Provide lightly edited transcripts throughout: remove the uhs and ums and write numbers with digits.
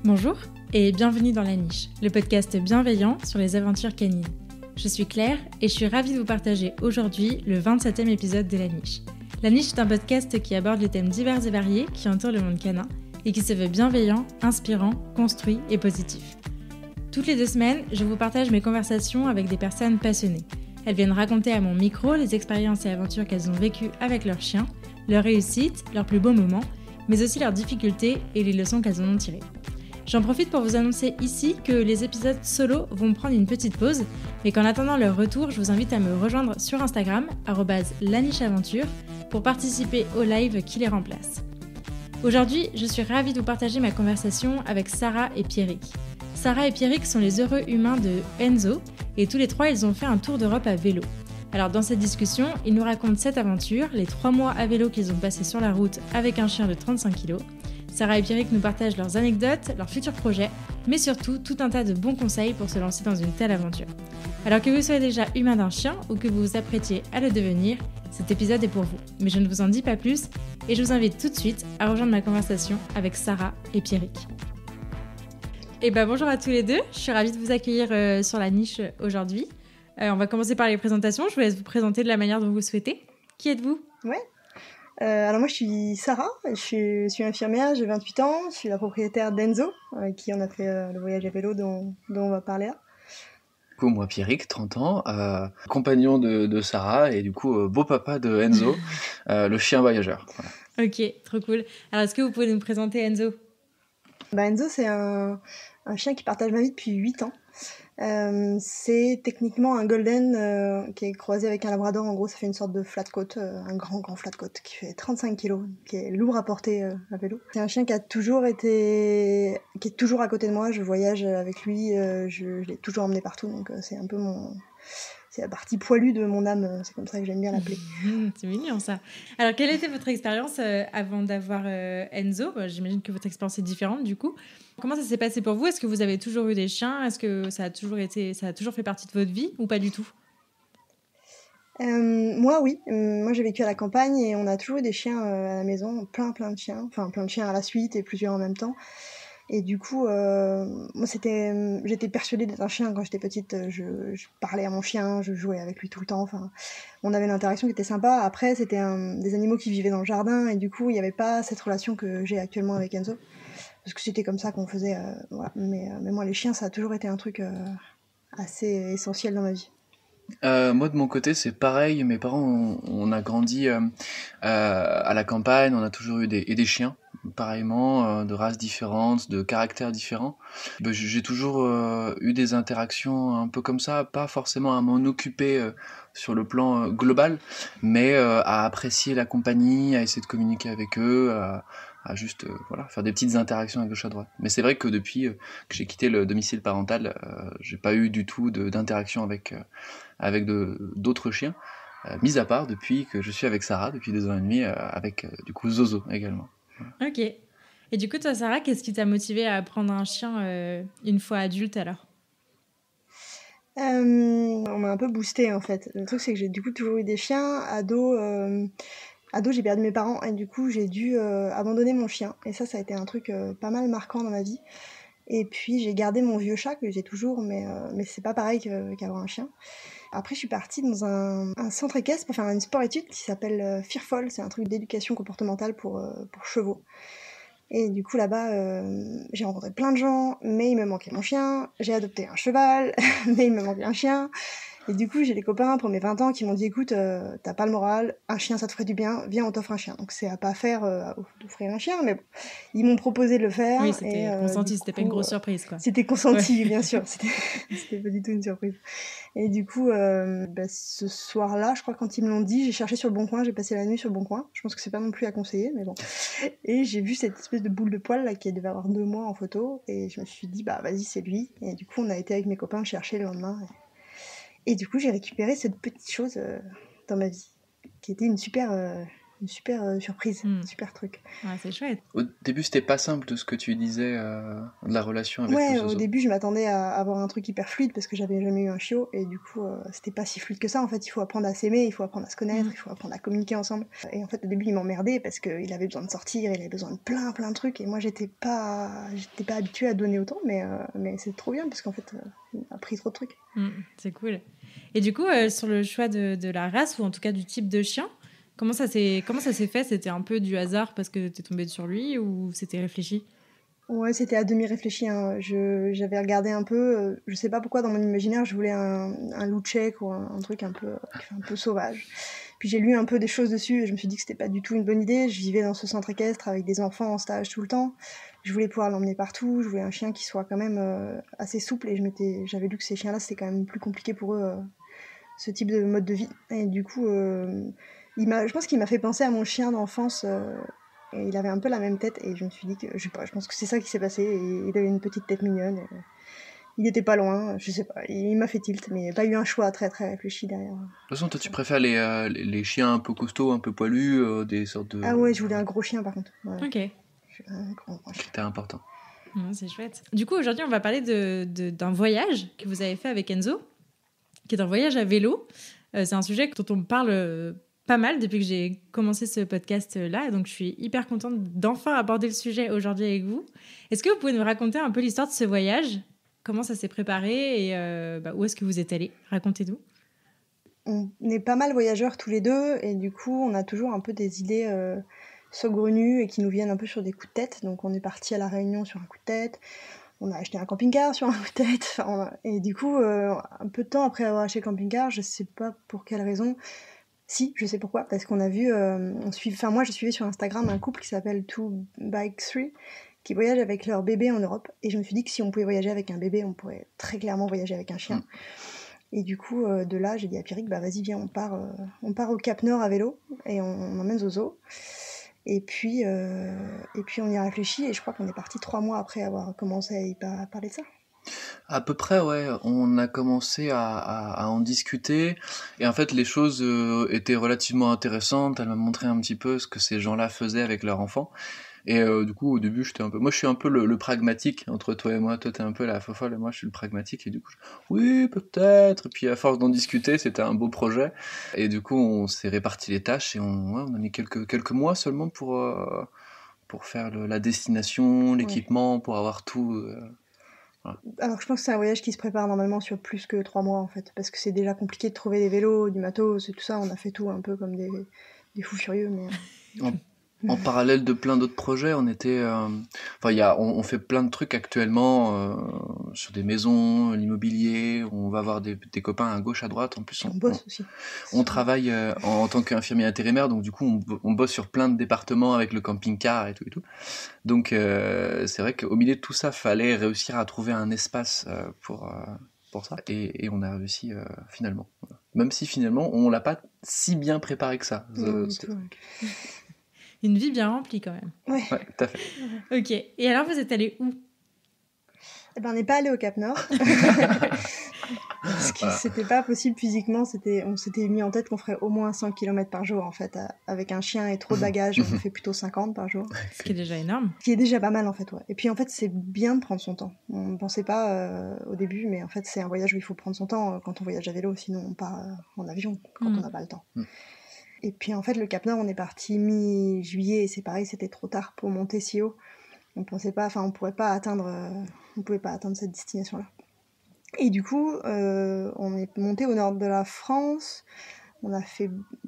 Bonjour et bienvenue dans La Niche, le podcast bienveillant sur les aventures canines. Je suis Claire et je suis ravie de vous partager aujourd'hui le 27e épisode de La Niche. La Niche est un podcast qui aborde les thèmes divers et variés qui entourent le monde canin et qui se veut bienveillant, inspirant, construit et positif. Toutes les 2 semaines, je vous partage mes conversations avec des personnes passionnées. Elles viennent raconter à mon micro les expériences et aventures qu'elles ont vécues avec leurs chiens, leurs réussites, leurs plus beaux moments, mais aussi leurs difficultés et les leçons qu'elles en ont tirées. J'en profite pour vous annoncer ici que les épisodes solo vont prendre une petite pause, mais qu'en attendant leur retour, je vous invite à me rejoindre sur Instagram, @lanicheaventure, pour participer au live qui les remplace. Aujourd'hui, je suis ravie de vous partager ma conversation avec Sarah et Pierrick. Sarah et Pierrick sont les heureux humains de Enzo, et tous les trois, ils ont fait un tour d'Europe à vélo. Alors dans cette discussion, ils nous racontent cette aventure, les 3 mois à vélo qu'ils ont passés sur la route avec un chien de 35 kg. Sarah et Pierrick nous partagent leurs anecdotes, leurs futurs projets, mais surtout tout un tas de bons conseils pour se lancer dans une telle aventure. Alors que vous soyez déjà humain d'un chien ou que vous vous apprêtiez à le devenir, cet épisode est pour vous. Mais je ne vous en dis pas plus et je vous invite tout de suite à rejoindre ma conversation avec Sarah et Pierrick. Et bonjour à tous les deux, je suis ravie de vous accueillir sur La Niche aujourd'hui. On va commencer par les présentations, je vous laisse vous présenter de la manière dont vous souhaitez. Qui êtes-vous ? Ouais. Alors moi je suis Sarah, je suis infirmière, j'ai 28 ans, je suis la propriétaire d'Enzo, avec qui on a fait le voyage à vélo dont on va parler là. Du coup, moi Pierrick, 30 ans, compagnon de Sarah et du coup beau papa de Enzo, le chien voyageur. Voilà. Ok, trop cool. Alors est-ce que vous pouvez nous présenter Enzo ? Enzo c'est un chien qui partage ma vie depuis 8 ans. C'est techniquement un golden qui est croisé avec un labrador. En gros ça fait une sorte de flat coat, un grand flat coat qui fait 35 kg, qui est lourd à porter à vélo. C'est un chien qui est toujours à côté de moi. Je voyage avec lui, je l'ai toujours emmené partout, donc c'est un peu c'est la partie poilue de mon âme, c'est comme ça que j'aime bien l'appeler. C'est mignon ça. Alors quelle était votre expérience avant d'avoir Enzo ? J'imagine que votre expérience est différente du coup. Comment ça s'est passé pour vous ? Est-ce que vous avez toujours eu des chiens ? Est-ce que ça a toujours fait partie de votre vie ou pas du tout ? Moi oui, moi j'ai vécu à la campagne et on a toujours eu des chiens à la maison, plein de chiens, enfin plein de chiens à la suite et plusieurs en même temps. Et du coup, moi j'étais persuadée d'être un chien quand j'étais petite. Je parlais à mon chien, je jouais avec lui tout le temps. Enfin, on avait une interaction qui était sympa. Après, c'était des animaux qui vivaient dans le jardin et du coup, il n'y avait pas cette relation que j'ai actuellement avec Enzo, parce que c'était comme ça qu'on faisait. Voilà. Mais moi, les chiens, ça a toujours été un truc assez essentiel dans ma vie. Moi de mon côté c'est pareil, mes parents on a grandi à la campagne, on a toujours eu des chiens, pareillement, de races différentes, de caractères différents. J'ai toujours eu des interactions un peu comme ça, pas forcément à m'en occuper sur le plan global, mais à apprécier la compagnie, à essayer de communiquer avec eux, à juste faire des petites interactions à gauche à droite. Mais c'est vrai que depuis que j'ai quitté le domicile parental, j'ai pas eu du tout d'interaction avec d'autres chiens, mis à part depuis que je suis avec Sarah depuis 2 ans et demi, avec du coup Zozo également. Ok. Et du coup toi Sarah, qu'est-ce qui t'a motivée à prendre un chien une fois adulte alors ? On m'a un peu boostée en fait. Le truc c'est que j'ai du coup toujours eu des chiens. Ado j'ai perdu mes parents et du coup j'ai dû abandonner mon chien. Et ça a été un truc pas mal marquant dans ma vie. Et puis j'ai gardé mon vieux chat que j'ai toujours, mais c'est pas pareil qu'avoir un chien. Après je suis partie dans un centre équestre pour faire une sport-étude qui s'appelle Fearful. C'est un truc d'éducation comportementale pour chevaux. Et du coup là-bas, j'ai rencontré plein de gens, mais il me manquait mon chien. J'ai adopté un cheval, mais il me manquait un chien. Et du coup, j'ai des copains pour mes 20 ans qui m'ont dit « Écoute, t'as pas le moral, un chien ça te ferait du bien, viens on t'offre un chien ». Donc c'est à pas faire d'offrir un chien, mais bon, ils m'ont proposé de le faire. Oui, c'était consenti, c'était pas une grosse surprise quoi. C'était consenti, ouais. Bien sûr, c'était pas du tout une surprise. Et du coup, ce soir-là, je crois quand ils me l'ont dit, j'ai cherché sur le Bon Coin, j'ai passé la nuit sur le Bon Coin. Je pense que c'est pas non plus à conseiller, mais bon. Et j'ai vu cette espèce de boule de poil là qui devait avoir 2 mois en photo, et je me suis dit vas-y c'est lui. Et du coup, on a été avec mes copains le chercher le lendemain. Et du coup, j'ai récupéré cette petite chose dans ma vie, qui était une super une super surprise, super truc. Ouais, c'est chouette. Au début, c'était pas simple de ce que tu disais de la relation avec le Ouais, zozo. au début, je m'attendais à avoir un truc hyper fluide parce que j'avais jamais eu un chiot et du coup, c'était pas si fluide que ça. En fait, il faut apprendre à s'aimer, il faut apprendre à se connaître, il faut apprendre à communiquer ensemble. Et en fait, au début, il m'emmerdait parce qu'il avait besoin de sortir, il avait besoin de plein de trucs et moi, j'étais pas habituée à donner autant, mais c'est trop bien parce qu'en fait, il a appris trop de trucs. C'est cool. Et du coup, sur le choix de la race ou en tout cas du type de chien, comment ça s'est fait? C'était un peu du hasard parce que t'es tombée sur lui ou c'était réfléchi? Ouais, c'était à demi réfléchi, hein. J'avais regardé un peu, je sais pas pourquoi dans mon imaginaire je voulais un loup tchèque ou un truc un peu sauvage. Puis j'ai lu un peu des choses dessus et je me suis dit que c'était pas du tout une bonne idée. Je vivais dans ce centre équestre avec des enfants en stage tout le temps. Je voulais pouvoir l'emmener partout, je voulais un chien qui soit quand même assez souple et j'avais lu que ces chiens-là c'était quand même plus compliqué pour eux, ce type de mode de vie. Et du coup, je pense qu'il m'a fait penser à mon chien d'enfance. Et il avait un peu la même tête et je me suis dit que, je sais pas, je pense que c'est ça qui s'est passé. Et il avait une petite tête mignonne. Il était pas loin, je sais pas. Il m'a fait tilt, mais il n'y a pas eu un choix très très réfléchi derrière. De toute façon, toi, tu préfères les chiens un peu costauds, un peu poilus, des sortes de... Ah ouais, je voulais un gros chien par contre. Ouais. Ok. Un grand chien. Critère important. C'est chouette. Du coup, aujourd'hui, on va parler d'un voyage que vous avez fait avec Enzo, qui est un voyage à vélo. C'est un sujet dont on me parle pas mal depuis que j'ai commencé ce podcast-là. Donc, je suis hyper contente d'enfin aborder le sujet aujourd'hui avec vous. Est-ce que vous pouvez nous raconter un peu l'histoire de ce voyage? Comment ça s'est préparé et où est-ce que vous êtes allés? Racontez-nous. On est pas mal voyageurs tous les deux et du coup, on a toujours un peu des idées saugrenues et qui nous viennent un peu sur des coups de tête. Donc, on est parti à La Réunion sur un coup de tête. On a acheté un camping-car sur un coup de tête. Et du coup, un peu de temps après avoir acheté le camping-car, je sais pas pour quelle raison. Si, je sais pourquoi, parce qu'on a vu, moi je suivais sur Instagram un couple qui s'appelle 2Bike3 qui voyage avec leur bébé en Europe et je me suis dit que si on pouvait voyager avec un bébé, on pourrait très clairement voyager avec un chien. Et du coup, de là, j'ai dit à Pierrick, bah vas-y, viens, on part au Cap Nord à vélo et on emmène Zozo. Et puis on y a réfléchi et je crois qu'on est parti 3 mois après avoir commencé à parler de ça. À peu près, ouais. On a commencé à en discuter. Et en fait, les choses étaient relativement intéressantes. Elle m'a montré un petit peu ce que ces gens-là faisaient avec leurs enfants. Et du coup, au début, moi, je suis un peu le pragmatique entre toi et moi. Toi, t'es un peu la fofolle et moi, je suis le pragmatique. Et du coup, oui, peut-être. Et puis, à force d'en discuter, c'était un beau projet. Et du coup, on s'est réparti les tâches et on a mis quelques mois seulement pour faire la destination, l'équipement, pour avoir tout. Voilà. Alors je pense que c'est un voyage qui se prépare normalement sur plus que 3 mois en fait, parce que c'est déjà compliqué de trouver des vélos, du matos et tout ça, on a fait tout un peu comme des fous furieux. Mais... En parallèle de plein d'autres projets, on était... on fait plein de trucs actuellement sur des maisons, l'immobilier, on va voir des copains à gauche, à droite. En plus, on bosse aussi. On travaille en tant qu'infirmier intérimaire, donc du coup, on bosse sur plein de départements avec le camping-car et tout. Donc, c'est vrai qu'au milieu de tout ça, fallait réussir à trouver un espace pour ça. Et on a réussi finalement. Même si finalement, on l'a pas si bien préparé que ça. Une vie bien remplie quand même. Ouais, tout à fait. Ok. Et alors, vous êtes allés où? Eh ben, on n'est pas allé au Cap Nord. Parce que c'était pas possible physiquement. On s'était mis en tête qu'on ferait au moins 100 km par jour, en fait. Avec un chien et trop de bagages, on fait plutôt 50 par jour. Ce qui est déjà énorme. Ce qui est déjà pas mal, en fait, ouais. Et puis, en fait, c'est bien de prendre son temps. On ne pensait pas au début, mais en fait, c'est un voyage où il faut prendre son temps quand on voyage à vélo. Sinon, on part en avion quand on n'a pas le temps. Et puis en fait, le Cap Nord, on est parti mi-juillet et c'est pareil, c'était trop tard pour monter si haut. On pensait pas, on pouvait pas atteindre cette destination-là. Et du coup, on est monté au nord de la France. On a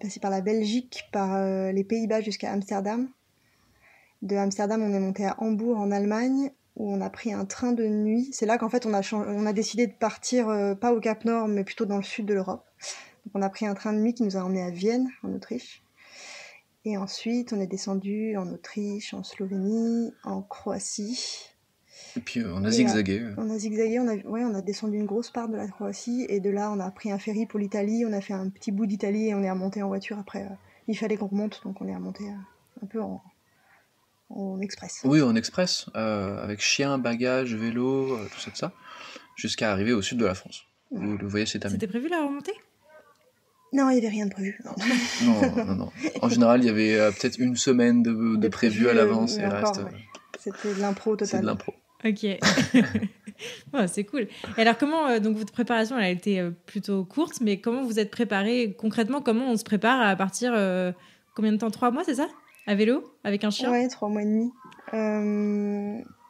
passé par la Belgique, par les Pays-Bas jusqu'à Amsterdam. De Amsterdam, on est monté à Hambourg en Allemagne, où on a pris un train de nuit. C'est là qu'en fait, on a décidé de partir pas au Cap Nord, mais plutôt dans le sud de l'Europe. Donc on a pris un train de nuit qui nous a emmenés à Vienne, en Autriche. Et ensuite, on est descendu en Autriche, en Slovénie, en Croatie. Et puis on a zigzagué. On a zigzagué, on a descendu une grosse part de la Croatie. Et de là, on a pris un ferry pour l'Italie. On a fait un petit bout d'Italie et on est remonté en voiture après. Il fallait qu'on remonte, donc on est remonté un peu en express. Oui, en express, avec chien, bagages, vélo, tout ça, jusqu'à arriver au sud de la France, où le voyage s'est terminé. C'était prévu la remontée ? Non, il n'y avait rien de prévu. Non. En général, il y avait peut-être une semaine de prévu à l'avance et le reste. Ouais. C'était de l'impro total. C'est de l'impro. Ok. Ouais, c'est cool. Et alors, comment, donc votre préparation, elle a été plutôt courte, mais comment vous êtes préparés concrètement? Comment on se prépare à partir, combien de temps? 3 mois, c'est ça? À vélo? Avec un chien? Ouais, 3 mois et demi.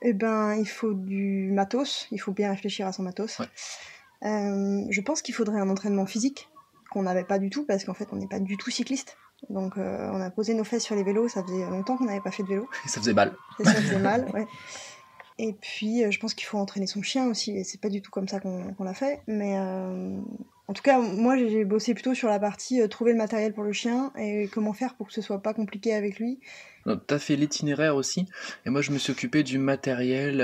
Il faut du matos. Il faut bien réfléchir à son matos. Ouais. Je pense qu'il faudrait un entraînement physique qu'on n'avait pas du tout, parce qu'en fait, on n'est pas du tout cycliste. Donc, on a posé nos fesses sur les vélos. Ça faisait longtemps qu'on n'avait pas fait de vélo. Et ça faisait mal. Et ça faisait mal, ouais. Et puis, je pense qu'il faut entraîner son chien aussi, et c'est pas du tout comme ça qu'on l'a fait. Mais en tout cas, moi, j'ai bossé plutôt sur la partie trouver le matériel pour le chien et comment faire pour que ce soit pas compliqué avec lui. T'as fait l'itinéraire aussi, et moi je me suis occupé du matériel,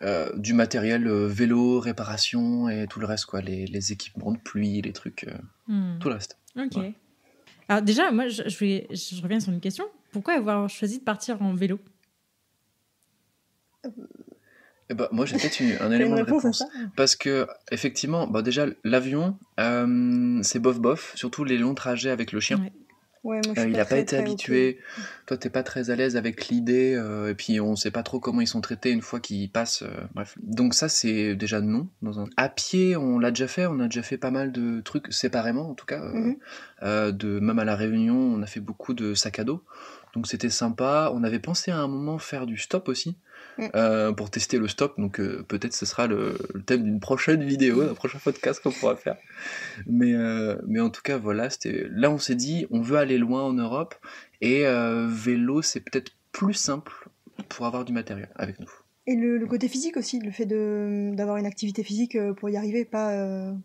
vélo, réparation et tout le reste, quoi, les équipements de pluie, les trucs, tout le reste. Ok. Ouais. Alors déjà, moi, je reviens sur une question. Pourquoi avoir choisi de partir en vélo? Et moi j'ai peut-être un élément de réponse. À ça. Parce que effectivement, déjà l'avion, c'est bof, surtout les longs trajets avec le chien. Ouais, moi, il n'a pas été habitué. Okay. Toi, t'es pas très à l'aise avec l'idée, et puis on sait pas trop comment ils sont traités une fois qu'ils passent. Bref. Donc ça, c'est déjà non. À pied, on l'a déjà fait. On a déjà fait pas mal de trucs séparément, en tout cas. Même à la Réunion, on a fait beaucoup de sacs à dos. Donc c'était sympa. On avait pensé à un moment faire du stop aussi. Pour tester le stop, donc peut-être ce sera le thème d'une prochaine vidéo, d'un prochain podcast qu'on pourra faire. Mais en tout cas, voilà, là on s'est dit, on veut aller loin en Europe, et vélo, c'est peut-être plus simple pour avoir du matériel avec nous. Et le côté physique aussi, le fait d'avoir une activité physique pour y arriver, pas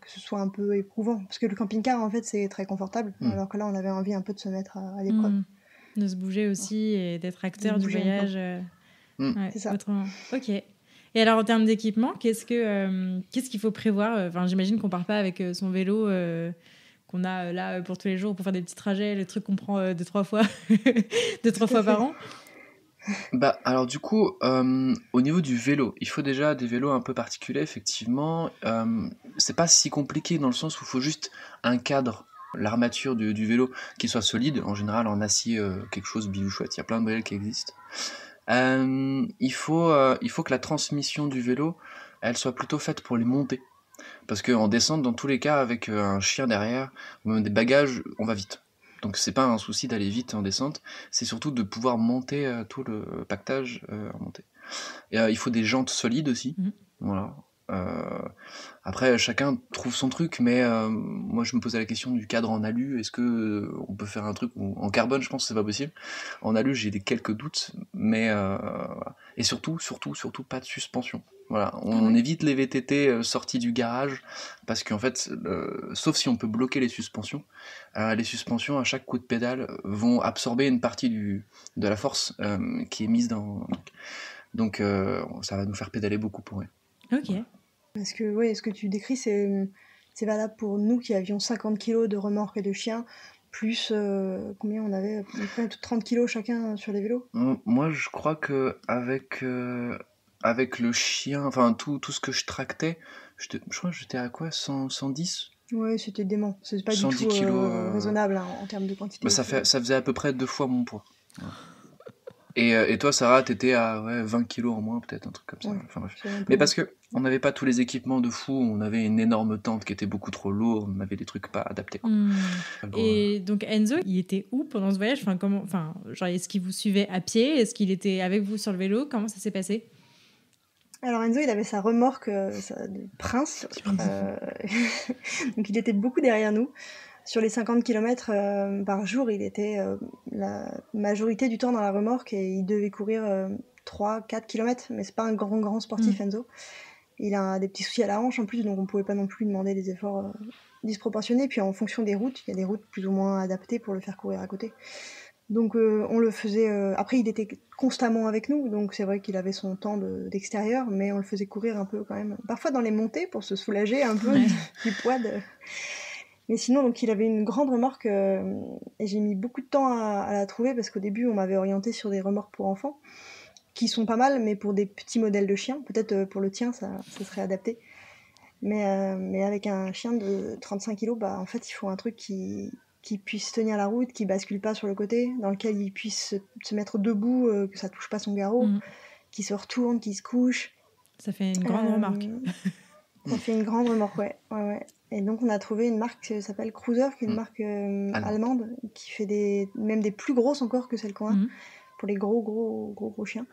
que ce soit un peu éprouvant. Parce que le camping-car, en fait, c'est très confortable, alors que là, on avait envie un peu de se mettre à l'épreuve. De se bouger aussi et d'être acteur du voyage. Ouais, c'est ça. Autrement. Ok. Et alors, en termes d'équipement, qu'est-ce qu'il faut prévoir? Enfin, j'imagine qu'on part pas avec son vélo qu'on a là pour tous les jours pour faire des petits trajets, les trucs qu'on prend 2-3 fois, 2-3 fois par an. Alors du coup, au niveau du vélo, il faut déjà des vélos un peu particuliers, effectivement. C'est pas si compliqué dans le sens où il faut juste un cadre, l'armature du vélo qui soit solide, en général en acier, quelque chose bijou chouette. Il y a plein de modèles qui existent. Il faut que la transmission du vélo, elle soit plutôt faite pour les monter. Parce qu'en descente, dans tous les cas, avec un chien derrière, ou même des bagages, on va vite. Donc c'est pas un souci d'aller vite en descente, c'est surtout de pouvoir monter tout le pactage en montée. Et il faut des jantes solides aussi. Voilà. Après, chacun trouve son truc, mais moi je me posais la question du cadre en alu. Est-ce que on peut faire un truc en carbone? Je pense que c'est pas possible. En alu, j'ai quelques doutes, mais voilà. Et surtout pas de suspension. Voilà, on évite les VTT sortis du garage, parce qu'en fait, sauf si on peut bloquer les suspensions à chaque coup de pédale vont absorber une partie de la force qui est mise dans. Donc ça va nous faire pédaler beaucoup pour eux. Ok. Parce que ce que tu décris, c'est valable pour nous qui avions 50 kilos de remorque et de chien, plus combien on avait, à peu près 30 kilos chacun sur les vélos. Moi, je crois que avec le chien, enfin tout ce que je tractais, je crois que j'étais à quoi, 110. Ouais, c'était dément. C'est pas du tout raisonnable en termes de quantité. Ça faisait à peu près 2 fois mon poids. Ouais. Et toi, Sarah, t'étais à 20 kilos en moins, peut-être, un truc comme ça. Ouais, enfin, bref. Mais parce qu'on n'avait pas tous les équipements de fou, on avait une énorme tente qui était beaucoup trop lourde, on avait des trucs pas adaptés. Et donc Enzo, il était où pendant ce voyage? Genre, est-ce qu'il vous suivait à pied? Est-ce qu'il était avec vous sur le vélo? Comment ça s'est passé? Alors Enzo, il avait sa remorque de Prince, donc il était beaucoup derrière nous. Sur les 50 km par jour, il était la majorité du temps dans la remorque, et il devait courir 3-4 km, mais c'est pas un grand sportif, Enzo. Il a des petits soucis à la hanche en plus, donc on pouvait pas non plus demander des efforts disproportionnés. Puis en fonction des routes, il y a des routes plus ou moins adaptées pour le faire courir à côté. Donc on le faisait... Après, il était constamment avec nous, donc c'est vrai qu'il avait son temps d'extérieur, mais on le faisait courir un peu quand même. Parfois dans les montées, pour se soulager un peu du poids de... Mais sinon, donc, il avait une grande remorque, et j'ai mis beaucoup de temps à la trouver, parce qu'au début, on m'avait orienté sur des remorques pour enfants, qui sont pas mal, mais pour des petits modèles de chiens. Peut-être pour le tien, ça serait adapté. Mais avec un chien de 35 kilos, bah, en fait, il faut un truc qui puisse tenir la route, qui bascule pas sur le côté, dans lequel il puisse se mettre debout, que ça touche pas son garrot, qui se retourne, qui se couche. Ça fait une grande remorque. Ça fait une grande remorque, ouais. Et donc, on a trouvé une marque qui s'appelle Cruiser, qui est une marque allemande, qui fait même des plus grosses encore que celles qu'on a, pour les gros chiens.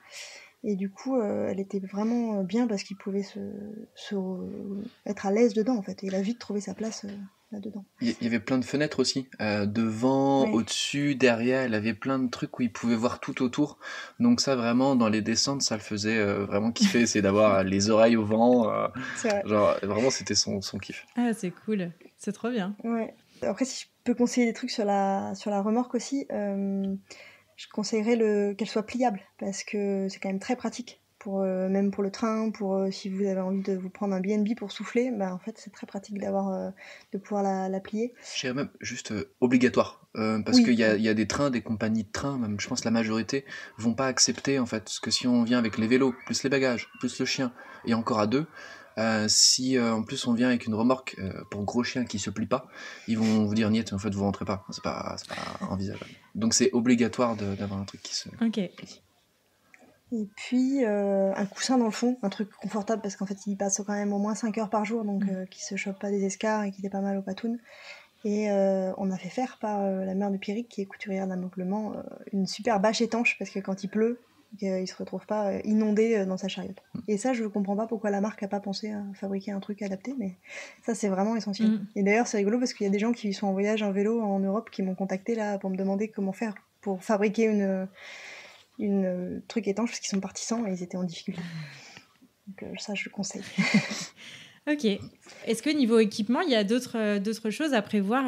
Et du coup, elle était vraiment bien parce qu'il pouvait être à l'aise dedans, en fait. Et il a vite trouvé sa place là-dedans. Il y avait plein de fenêtres aussi, devant, au-dessus, derrière, il avait plein de trucs où il pouvait voir tout autour. Donc ça, vraiment, dans les descentes, ça le faisait vraiment kiffer, c'est d'avoir les oreilles au vent. C'est vrai. Genre, vraiment, c'était son kiff. Ah, c'est cool, c'est trop bien. Ouais. Après, si je peux conseiller des trucs sur la remorque aussi, je conseillerais qu'elle soit pliable, parce que c'est quand même très pratique. Même pour le train, si vous avez envie de vous prendre un B&B pour souffler, bah, en fait c'est très pratique de pouvoir la plier. Je dirais même juste obligatoire, parce qu'il y a des trains, des compagnies de train, même je pense la majorité vont pas accepter en fait, parce que si on vient avec les vélos, plus les bagages, plus le chien, et encore à deux, si en plus on vient avec une remorque pour gros chien qui se plie pas, ils vont vous dire niet, en fait vous rentrez pas, c'est pas envisageable. Donc c'est obligatoire d'avoir un truc qui se plie. Et puis un coussin dans le fond, un truc confortable parce qu'en fait il passe quand même au moins 5 heures par jour, donc qu'il se chope pas des escarres et qu'il ait pas mal aux patounes. Et on a fait faire par la mère de Pierrick, qui est couturière d'ameublement, une super bâche étanche, parce que quand il pleut, il se retrouve pas inondé dans sa chariote. Et ça, je comprends pas pourquoi la marque a pas pensé à fabriquer un truc adapté, mais ça c'est vraiment essentiel. Et d'ailleurs c'est rigolo parce qu'il y a des gens qui sont en voyage en vélo en Europe qui m'ont contacté là pour me demander comment faire pour fabriquer une truc étanche, parce qu'ils sont partis sans et ils étaient en difficulté. Donc ça je le conseille. Ok. Est-ce que niveau équipement, il y a d'autres choses à prévoir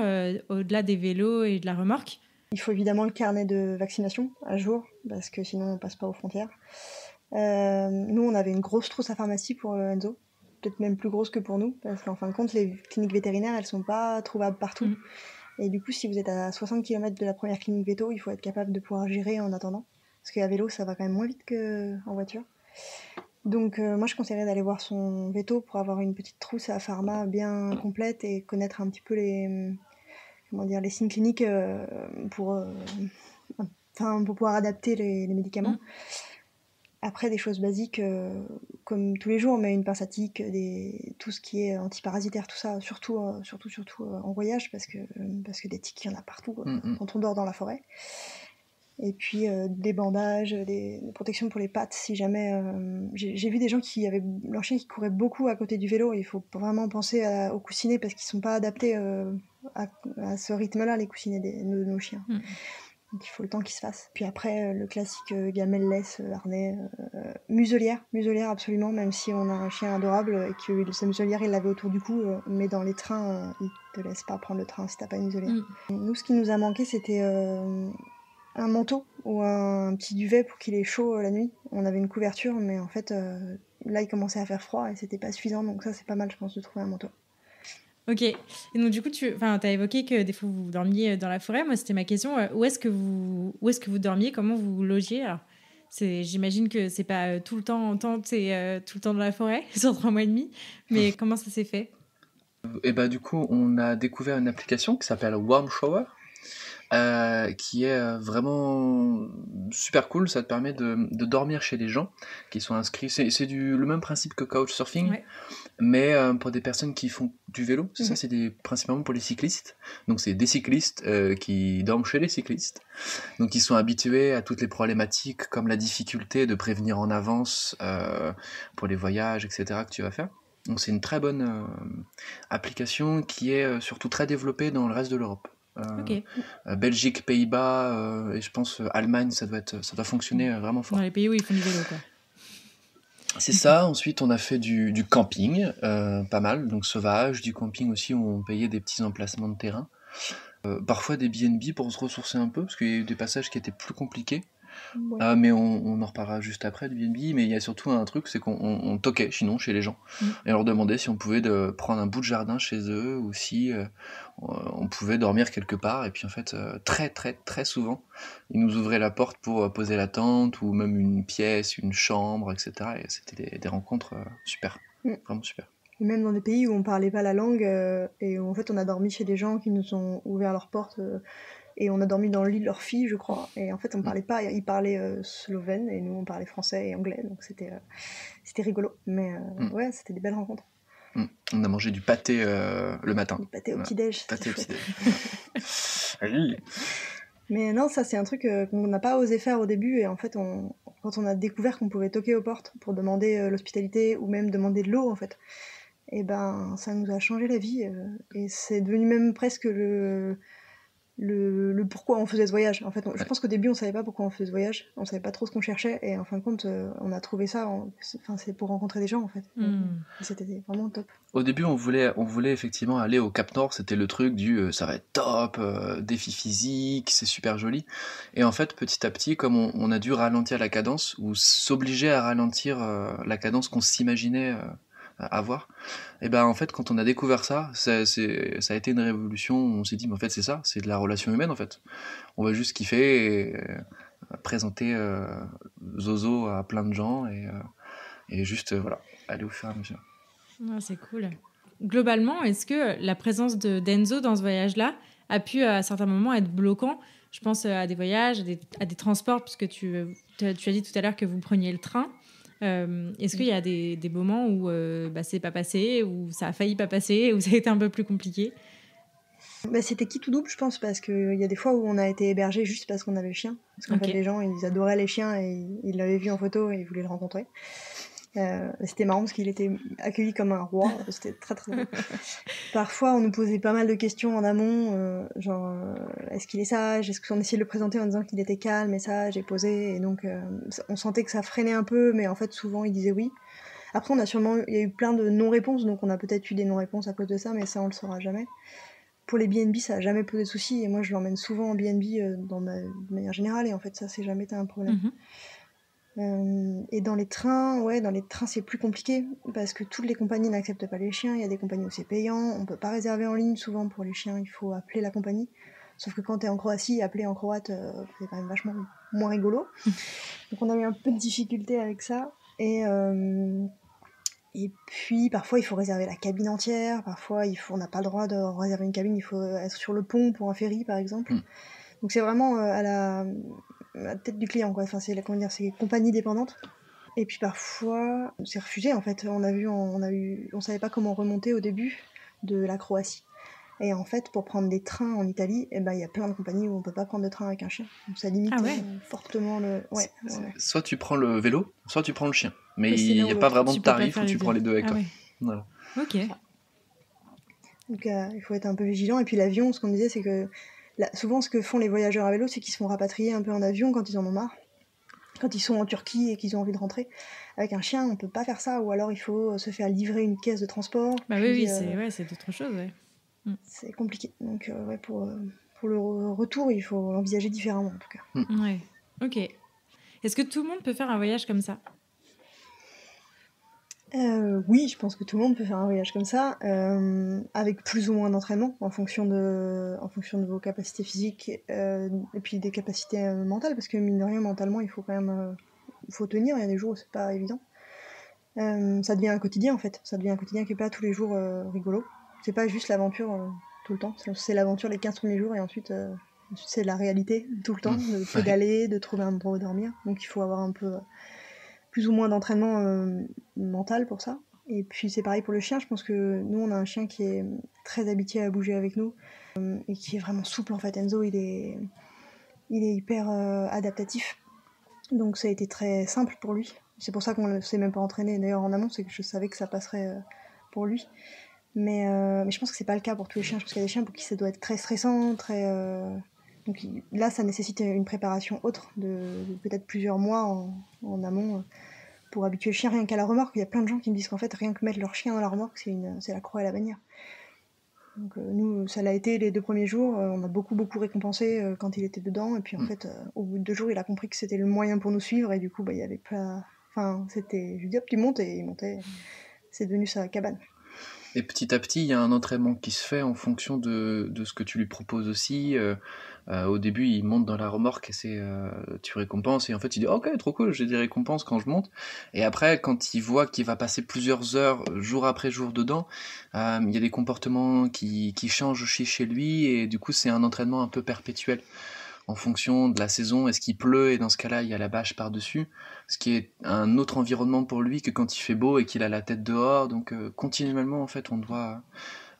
au-delà des vélos et de la remorque ? Il faut évidemment le carnet de vaccination à jour, parce que sinon on passe pas aux frontières. Nous on avait une grosse trousse à pharmacie pour Enzo, peut-être même plus grosse que pour nous, parce qu'en fin de compte les cliniques vétérinaires elles sont pas trouvables partout. Et du coup si vous êtes à 60 km de la première clinique véto, il faut être capable de pouvoir gérer en attendant, parce qu'à vélo ça va quand même moins vite qu'en voiture. Donc moi je conseillerais d'aller voir son véto pour avoir une petite trousse à pharma bien complète et connaître un petit peu les signes cliniques pour pouvoir adapter les médicaments. Après des choses basiques comme tous les jours, mais une pince à tique, tout ce qui est antiparasitaire, tout ça, surtout en voyage, parce que des tiques il y en a partout quand on dort dans la forêt. Et puis des bandages, des protections pour les pattes, si jamais... J'ai vu des gens qui avaient leur chien qui courait beaucoup à côté du vélo, et il faut vraiment penser aux coussinets, parce qu'ils ne sont pas adaptés à ce rythme-là, les coussinets de nos chiens. Donc il faut le temps qu'ils se fassent. Puis après, le classique gamelle, laisse, harnais, muselière absolument, même si on a un chien adorable et que sa muselière, il l'avait autour du cou, mais dans les trains, ils ne te laissent pas prendre le train si tu n'as pas une muselière. Nous, ce qui nous a manqué, c'était... un manteau ou un petit duvet pour qu'il ait chaud la nuit. On avait une couverture, mais en fait, là, il commençait à faire froid et c'était pas suffisant. Donc ça, c'est pas mal, je pense, de trouver un manteau. Ok. Et donc, du coup, tu as évoqué que des fois, vous dormiez dans la forêt. Moi, c'était ma question. Où est-ce que vous dormiez ? Comment vous logiez ? Alors, j'imagine que c'est pas tout le temps en tente et tout le temps dans la forêt, sur 3 mois et demi. Mais comment ça s'est fait ? Et bah, du coup, on a découvert une application qui s'appelle Warm Shower. Qui est vraiment super cool. Ça te permet de dormir chez les gens qui sont inscrits. C'est le même principe que Couchsurfing, mais pour des personnes qui font du vélo. C'est ça, c'est principalement pour les cyclistes. Donc c'est des cyclistes qui dorment chez les cyclistes. Donc ils sont habitués à toutes les problématiques, comme la difficulté de prévenir en avance pour les voyages, etc. que tu vas faire. Donc c'est une très bonne application qui est surtout très développée dans le reste de l'Europe. Belgique, Pays-Bas et je pense Allemagne, ça doit fonctionner vraiment fort. Dans les pays où ils font du vélo, quoi. C'est ça. Ensuite, on a fait du camping, pas mal, donc sauvage, du camping aussi où on payait des petits emplacements de terrain. Parfois des B&B pour se ressourcer un peu, parce qu'il y a eu des passages qui étaient plus compliqués. Mais on en reparlera juste après du B&B, mais il y a surtout un truc, c'est qu'on toquait sinon chez les gens et on leur demandait si on pouvait prendre un bout de jardin chez eux ou si on pouvait dormir quelque part, et puis en fait très très très souvent ils nous ouvraient la porte pour poser la tente ou même une pièce, une chambre, etc. Et c'était des rencontres super, vraiment super. Et même dans des pays où on parlait pas la langue, et où en fait on a dormi chez des gens qui nous ont ouvert leurs portes, et on a dormi dans le lit de leur fille, je crois. Et en fait on parlait pas, ils parlaient slovène et nous on parlait français et anglais, donc c'était rigolo. Mais ouais, c'était des belles rencontres. On a mangé du pâté le matin. Du pâté au petit-déj, Pâté au c'était petit-déj. Mais non, ça c'est un truc qu'on n'a pas osé faire au début, et en fait quand on a découvert qu'on pouvait toquer aux portes pour demander l'hospitalité ou même demander de l'eau en fait, et ben ça nous a changé la vie, et c'est devenu même presque le pourquoi on faisait ce voyage. En fait, je pense qu'au début on savait pas pourquoi on faisait ce voyage, on savait pas trop ce qu'on cherchait, et en fin de compte on a trouvé ça, c'est pour rencontrer des gens en fait. C'était vraiment top. Au début on voulait effectivement aller au Cap Nord, c'était le truc du ça va être top, défi physique, c'est super joli, et en fait petit à petit comme on a dû ralentir la cadence ou s'obliger à ralentir la cadence qu'on s'imaginait avoir, et ben en fait quand on a découvert ça a été une révolution. On s'est dit mais en fait c'est ça, c'est de la relation humaine en fait, on va juste kiffer et présenter Zozo à plein de gens et juste voilà, aller au fur et à mesure. Ah, c'est cool. Globalement, est-ce que la présence d'Enzo dans ce voyage-là a pu à certains moments être bloquant? Je pense à des voyages, à des transports, puisque tu as dit tout à l'heure que vous preniez le train. Est-ce qu'il y a des moments où c'est pas passé, où ça a failli pas passer, où ça a été un peu plus compliqué? C'était qui tout double, je pense, parce qu'il y a des fois où on a été hébergé juste parce qu'on avait le chien. Parce qu'en fait, les gens, ils adoraient les chiens et ils l'avaient vu en photo et ils voulaient le rencontrer. C'était marrant parce qu'il était accueilli comme un roi, c'était très très drôle. Parfois on nous posait pas mal de questions en amont, genre est-ce qu'il est sage, est-ce qu'on essayait de le présenter en disant qu'il était calme et sage et posé, et donc on sentait que ça freinait un peu, mais en fait souvent il disait oui. Après il y a eu plein de non-réponses, donc on a peut-être eu des non-réponses à cause de ça, mais ça on le saura jamais. Pour les B&B ça a jamais posé de soucis, et moi je l'emmène souvent en B&B de manière générale, et en fait ça c'est jamais été un problème. Et dans les trains, c'est plus compliqué parce que toutes les compagnies n'acceptent pas les chiens. Il y a des compagnies où c'est payant, on peut pas réserver en ligne souvent pour les chiens, il faut appeler la compagnie. Sauf que quand t'es en Croatie, appeler en croate, c'est quand même vachement moins rigolo. Donc on a eu un peu de difficulté avec ça. Et puis parfois il faut réserver la cabine entière, parfois on n'a pas le droit de réserver une cabine, il faut être sur le pont pour un ferry par exemple. Donc c'est vraiment à la tête du client, quoi. Enfin, c'est compagnie dépendante. Et puis parfois, c'est refusé en fait. On savait pas comment remonter au début de la Croatie. Et en fait, pour prendre des trains en Italie, il y a plein de compagnies où on peut pas prendre de train avec un chien. Donc ça limite fortement le. Ouais. Soit tu prends le vélo, soit tu prends le chien. Mais il n'y a pas vraiment de tarif où tu prends les deux avec toi. Ouais. Voilà. Ok. Donc il faut être un peu vigilant. Et puis l'avion, ce qu'on disait, c'est que souvent, ce que font les voyageurs à vélo, c'est qu'ils se font rapatrier un peu en avion quand ils en ont marre. Quand ils sont en Turquie et qu'ils ont envie de rentrer. Avec un chien, on peut pas faire ça, ou alors il faut se faire livrer une caisse de transport. Oui, c'est d'autres choses, ouais. C'est compliqué. Donc, pour le retour, il faut l'envisager différemment, en tout cas. Ouais, ok. Est-ce que tout le monde peut faire un voyage comme ça ? Oui, je pense que tout le monde peut faire un voyage comme ça, avec plus ou moins d'entraînement en fonction de vos capacités physiques et puis des capacités mentales, parce que mine de rien, mentalement, il faut quand même faut tenir. Il y a des jours où c'est pas évident. Ça devient un quotidien en fait. Ça devient un quotidien qui est pas tous les jours rigolo. C'est pas juste l'aventure tout le temps. C'est l'aventure les 15 premiers jours et ensuite c'est la réalité tout le temps, de pédaler, de trouver un endroit où dormir. Donc il faut avoir un peu plus ou moins d'entraînement mental pour ça. Et puis c'est pareil pour le chien. Je pense que nous on a un chien qui est très habitué à bouger avec nous et qui est vraiment souple en fait. Enzo il est hyper adaptatif. Donc ça a été très simple pour lui. C'est pour ça qu'on ne s'est même pas entraîné d'ailleurs en amont, c'est que je savais que ça passerait pour lui. Mais je pense que c'est pas le cas pour tous les chiens. Je pense qu'il y a des chiens pour qui ça doit être très stressant, très. Donc là, ça nécessite une préparation autre de peut-être plusieurs mois en amont pour habituer le chien rien qu'à la remorque. Il y a plein de gens qui me disent qu'en fait, rien que mettre leur chien dans la remorque, c'est la croix et la bannière. Donc nous, ça l'a été les 2 premiers jours. On a beaucoup récompensé quand il était dedans. Et puis en fait, au bout de 2 jours, il a compris que c'était le moyen pour nous suivre. Et du coup, il y avait pas. Enfin, c'était. Je lui dis hop, tu montes, et il montait. C'est devenu sa cabane. Et petit à petit, il y a un entraînement qui se fait en fonction de ce que tu lui proposes aussi. Au début, il monte dans la remorque et tu récompenses. Et en fait, il dit ok, trop cool, j'ai des récompenses quand je monte. Et après, quand il voit qu'il va passer plusieurs heures, jour après jour dedans, il y a des comportements qui changent aussi chez lui. Et du coup, c'est un entraînement un peu perpétuel en fonction de la saison. Est-ce qu'il pleut et dans ce cas-là, il y a la bâche par-dessus, ce qui est un autre environnement pour lui que quand il fait beau et qu'il a la tête dehors. Donc continuellement, en fait, on doit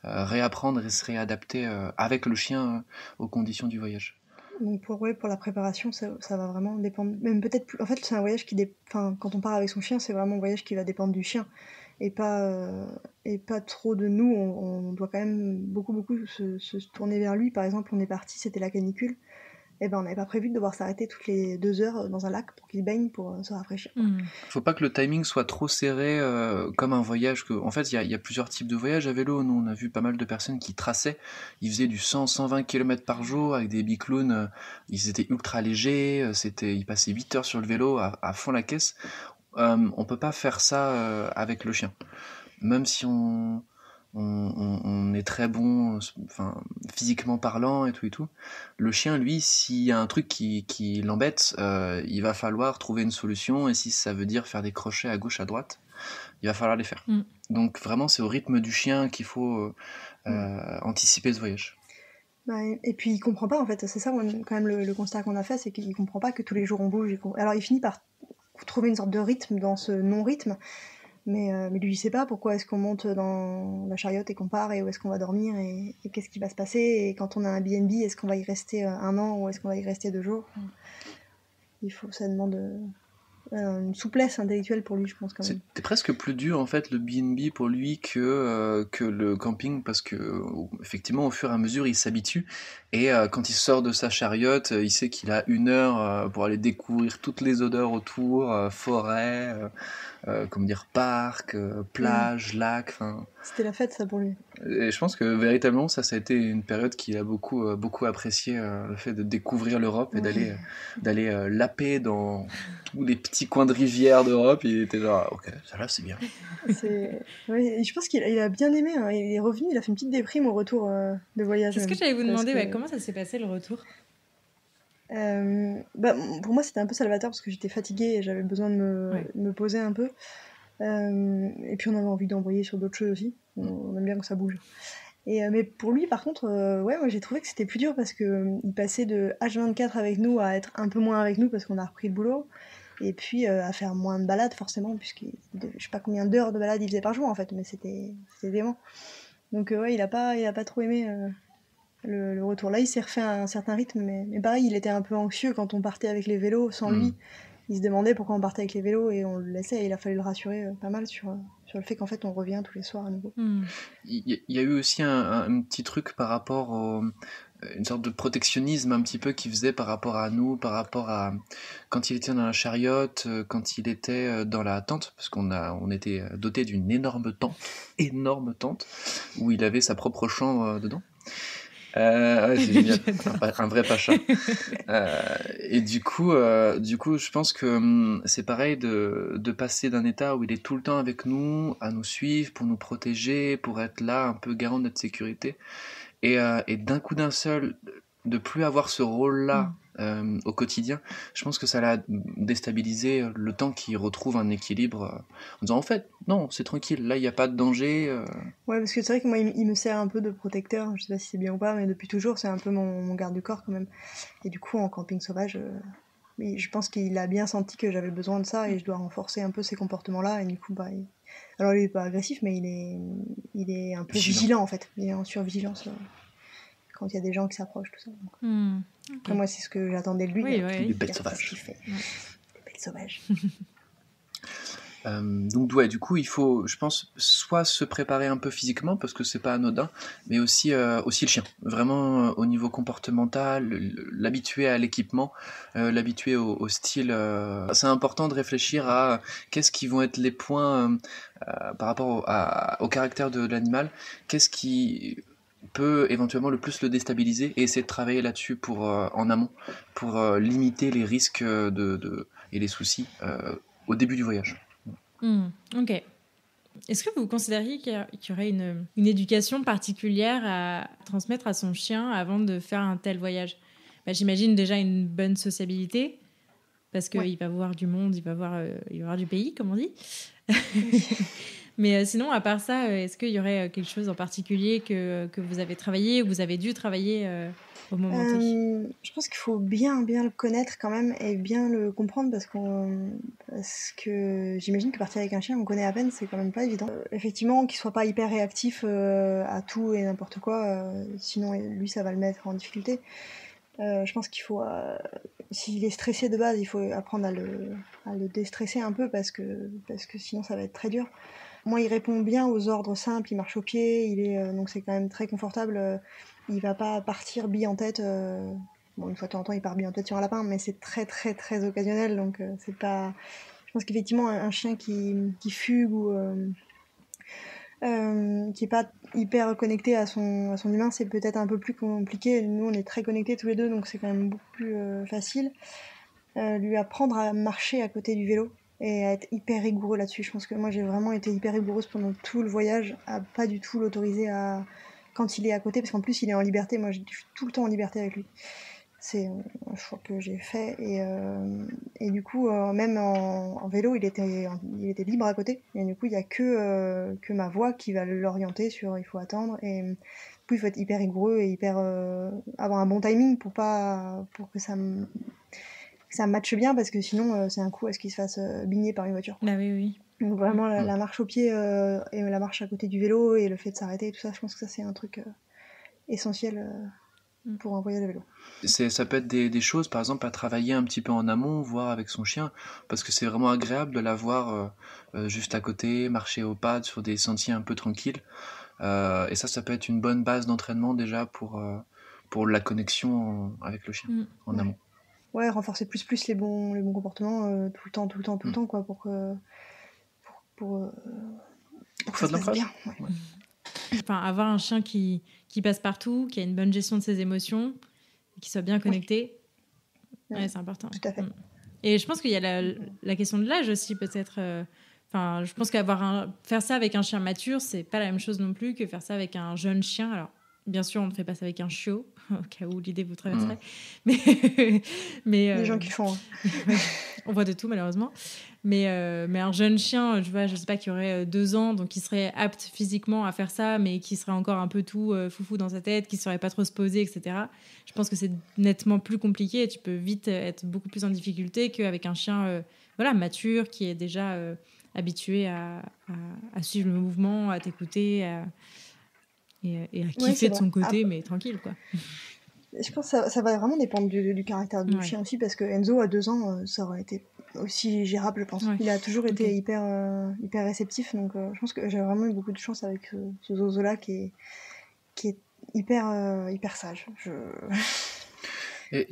réapprendre et se réadapter avec le chien aux conditions du voyage. Donc pour la préparation, ça va vraiment dépendre. Même peut-être plus. En fait, c'est un voyage enfin, quand on part avec son chien, c'est vraiment un voyage qui va dépendre du chien et pas trop de nous. On doit quand même beaucoup se tourner vers lui. Par exemple, on est parti, c'était la canicule. Et ben, on n'avait pas prévu de devoir s'arrêter toutes les 2 heures dans un lac pour qu'il baigne pour se rafraîchir. Faut pas que le timing soit trop serré comme un voyage. En fait, il y a plusieurs types de voyages à vélo. Nous, on a vu pas mal de personnes qui traçaient. Ils faisaient du 100-120 km par jour avec des biclowns. Ils étaient ultra légers. Ils passaient 8 heures sur le vélo à fond la caisse. On peut pas faire ça avec le chien. Même si on est très bon, enfin, physiquement parlant et tout. Le chien, lui, s'il y a un truc qui l'embête, il va falloir trouver une solution, et si ça veut dire faire des crochets à gauche, à droite, il va falloir les faire. Donc vraiment, c'est au rythme du chien qu'il faut anticiper ce voyage. Ouais, et puis il comprend pas en fait, c'est ça quand même le constat qu'on a fait, c'est qu'il comprend pas que tous les jours on bouge. Alors il finit par trouver une sorte de rythme dans ce non-rythme. Mais lui, il sait pas pourquoi est-ce qu'on monte dans la chariote et qu'on part, et où est-ce qu'on va dormir, et qu'est-ce qui va se passer, et quand on a un B&B, est-ce qu'on va y rester 1 an ou est-ce qu'on va y rester 2 jours. Ça demande une souplesse intellectuelle pour lui, je pense quand même. C'était presque plus dur en fait le B&B pour lui que le camping, parce que effectivement au fur et à mesure il s'habitue, et quand il sort de sa chariote, il sait qu'il a 1 heure pour aller découvrir toutes les odeurs autour, forêt, parc, plage, lac, enfin. C'était la fête ça pour lui. Et je pense que véritablement ça a été une période qu'il a beaucoup apprécié, le fait de découvrir l'Europe et d'aller laper dans tous les petits coins de rivière d'Europe. Il était genre ok, ça là c'est bien. Ouais, je pense qu'il a bien aimé, hein. Il est revenu, il a fait une petite déprime au retour de voyage. C'est ce que j'allais vous demander, comment ça s'est passé le retour? Pour moi c'était un peu salvateur parce que j'étais fatiguée et j'avais besoin de me poser un peu, et puis on avait envie d'envoyer sur d'autres choses aussi. On aime bien quand ça bouge. Mais pour lui par contre, moi j'ai trouvé que c'était plus dur parce que il passait de H24 avec nous à être un peu moins avec nous parce qu'on a repris le boulot, et puis à faire moins de balades forcément, je sais pas combien d'heures de balades il faisait par jour en fait, mais c'était dément. Donc il a pas trop aimé le retour. Là, il s'est refait un certain rythme, mais pareil, il était un peu anxieux quand on partait avec les vélos sans lui. Il se demandait pourquoi on partait avec les vélos et on le laissait, et il a fallu le rassurer pas mal sur le fait qu'en fait on revient tous les soirs à nouveau. Il y a eu aussi un petit truc par rapport une sorte de protectionnisme un petit peu qu'il faisait par rapport à nous, par rapport à quand il était dans la chariote, quand il était dans la tente, parce on était doté d'une énorme tente, où il avait sa propre chambre dedans. Ouais, c'est génial, un vrai pacha. Et du coup, je pense que c'est pareil de passer d'un état où il est tout le temps avec nous, à nous suivre, pour nous protéger, pour être là, un peu garant de notre sécurité, et d'un coup d'un seul, de plus avoir ce rôle-là au quotidien. Je pense que ça l'a déstabilisé le temps qu'il retrouve un équilibre, en disant en fait non, c'est tranquille, là il n'y a pas de danger. Ouais, parce que c'est vrai que moi il me sert un peu de protecteur, je sais pas si c'est bien ou pas, mais depuis toujours c'est un peu mon garde du corps quand même. Et du coup en camping sauvage, je pense qu'il a bien senti que j'avais besoin de ça et je dois renforcer un peu ces comportements-là, et du coup alors il est pas agressif, mais il est un peu vigilant en fait, il est en survigilance quand il y a des gens qui s'approchent, tout ça. Okay. Après, moi c'est ce que j'attendais de lui. Des bêtes sauvages. Des bêtes sauvages. Donc du coup il faut, je pense, soit se préparer un peu physiquement parce que c'est pas anodin, mais aussi le chien, vraiment au niveau comportemental, l'habituer à l'équipement, l'habituer au style. C'est important de réfléchir à qu'est-ce qui vont être les points par rapport au caractère de l'animal, qu'est-ce qui peut éventuellement le plus le déstabiliser, et essayer de travailler là-dessus en amont pour limiter les risques et les soucis au début du voyage. Ok. Est-ce que vous considériez qu'il y aurait une éducation particulière à transmettre à son chien avant de faire un tel voyage? J'imagine déjà une bonne sociabilité, parce qu'il va voir du monde, il va voir du pays, comme on dit. Mais sinon, à part ça, est-ce qu'il y aurait quelque chose en particulier que vous avez travaillé ou vous avez dû travailler au moment T? Je pense qu'il faut bien le connaître quand même et bien le comprendre parce que j'imagine que partir avec un chien, on connaît à peine, c'est quand même pas évident. Effectivement, qu'il soit pas hyper réactif à tout et n'importe quoi, sinon lui ça va le mettre en difficulté. Je pense qu'il faut, s'il est stressé de base, il faut apprendre à le déstresser un peu parce que sinon ça va être très dur. Moi, il répond bien aux ordres simples, il marche au pied, donc c'est quand même très confortable. Il va pas partir bille en tête. Bon, une fois de temps en temps, il part bille en tête sur un lapin, mais c'est très très très occasionnel, donc c'est pas. Je pense qu'effectivement, un chien qui fugue ou qui est pas hyper connecté à son humain, c'est peut-être un peu plus compliqué. Nous, on est très connectés tous les deux, donc c'est quand même beaucoup plus facile. Lui apprendre à marcher à côté du vélo et à être hyper rigoureux là-dessus. Je pense que moi, j'ai vraiment été hyper rigoureuse pendant tout le voyage, à pas du tout l'autoriser à quand il est à côté, parce qu'en plus, il est en liberté. Moi, je suis tout le temps en liberté avec lui. C'est un choix que j'ai fait et du coup même en vélo il était libre à côté et du coup il y a que ma voix qui va l'orienter sur il faut attendre et du coup il faut être hyper rigoureux et hyper avoir un bon timing pour que ça matche bien parce que sinon c'est un coup à ce qu'il se fasse bigner par une voiture. Bah oui. Donc vraiment la marche au pied et la marche à côté du vélo et le fait de s'arrêter et tout ça, je pense que ça c'est un truc essentiel pour un voyage à vélo. Ça peut être des choses, par exemple, à travailler un petit peu en amont, voir avec son chien, parce que c'est vraiment agréable de l'avoir juste à côté, marcher au pas sur des sentiers un peu tranquilles. Et ça peut être une bonne base d'entraînement déjà pour la connexion avec le chien en amont. Ouais, renforcer plus les bons comportements tout le temps, quoi, pour que ça se passe bien. Ouais. Enfin, avoir un chien qui passe partout, qui a une bonne gestion de ses émotions, qui soit bien connecté, c'est important. Tout à fait. Et je pense qu'il y a la question de l'âge aussi, peut-être. Je pense faire ça avec un chien mature, c'est pas la même chose non plus que faire ça avec un jeune chien. Alors, bien sûr, on ne fait pas ça avec un chiot, au cas où l'idée vous traverserait. Mais les gens qui font. On voit de tout, malheureusement. Mais un jeune chien, je sais pas, qui aurait 2 ans, donc qui serait apte physiquement à faire ça, mais qui serait encore un peu tout foufou dans sa tête, qui ne saurait pas trop se poser, etc. Je pense que c'est nettement plus compliqué et tu peux vite être beaucoup plus en difficulté qu'avec un chien mature, qui est déjà habitué à suivre le mouvement, à t'écouter, et à kiffer de son côté, mais tranquille, quoi. Je pense que ça va vraiment dépendre du caractère du chien aussi, parce que Enzo, à 2 ans, ça aurait été aussi gérable, je pense. Il a toujours été hyper réceptif, donc je pense que j'ai vraiment eu beaucoup de chance avec ce Zozo-là qui est hyper sage. Et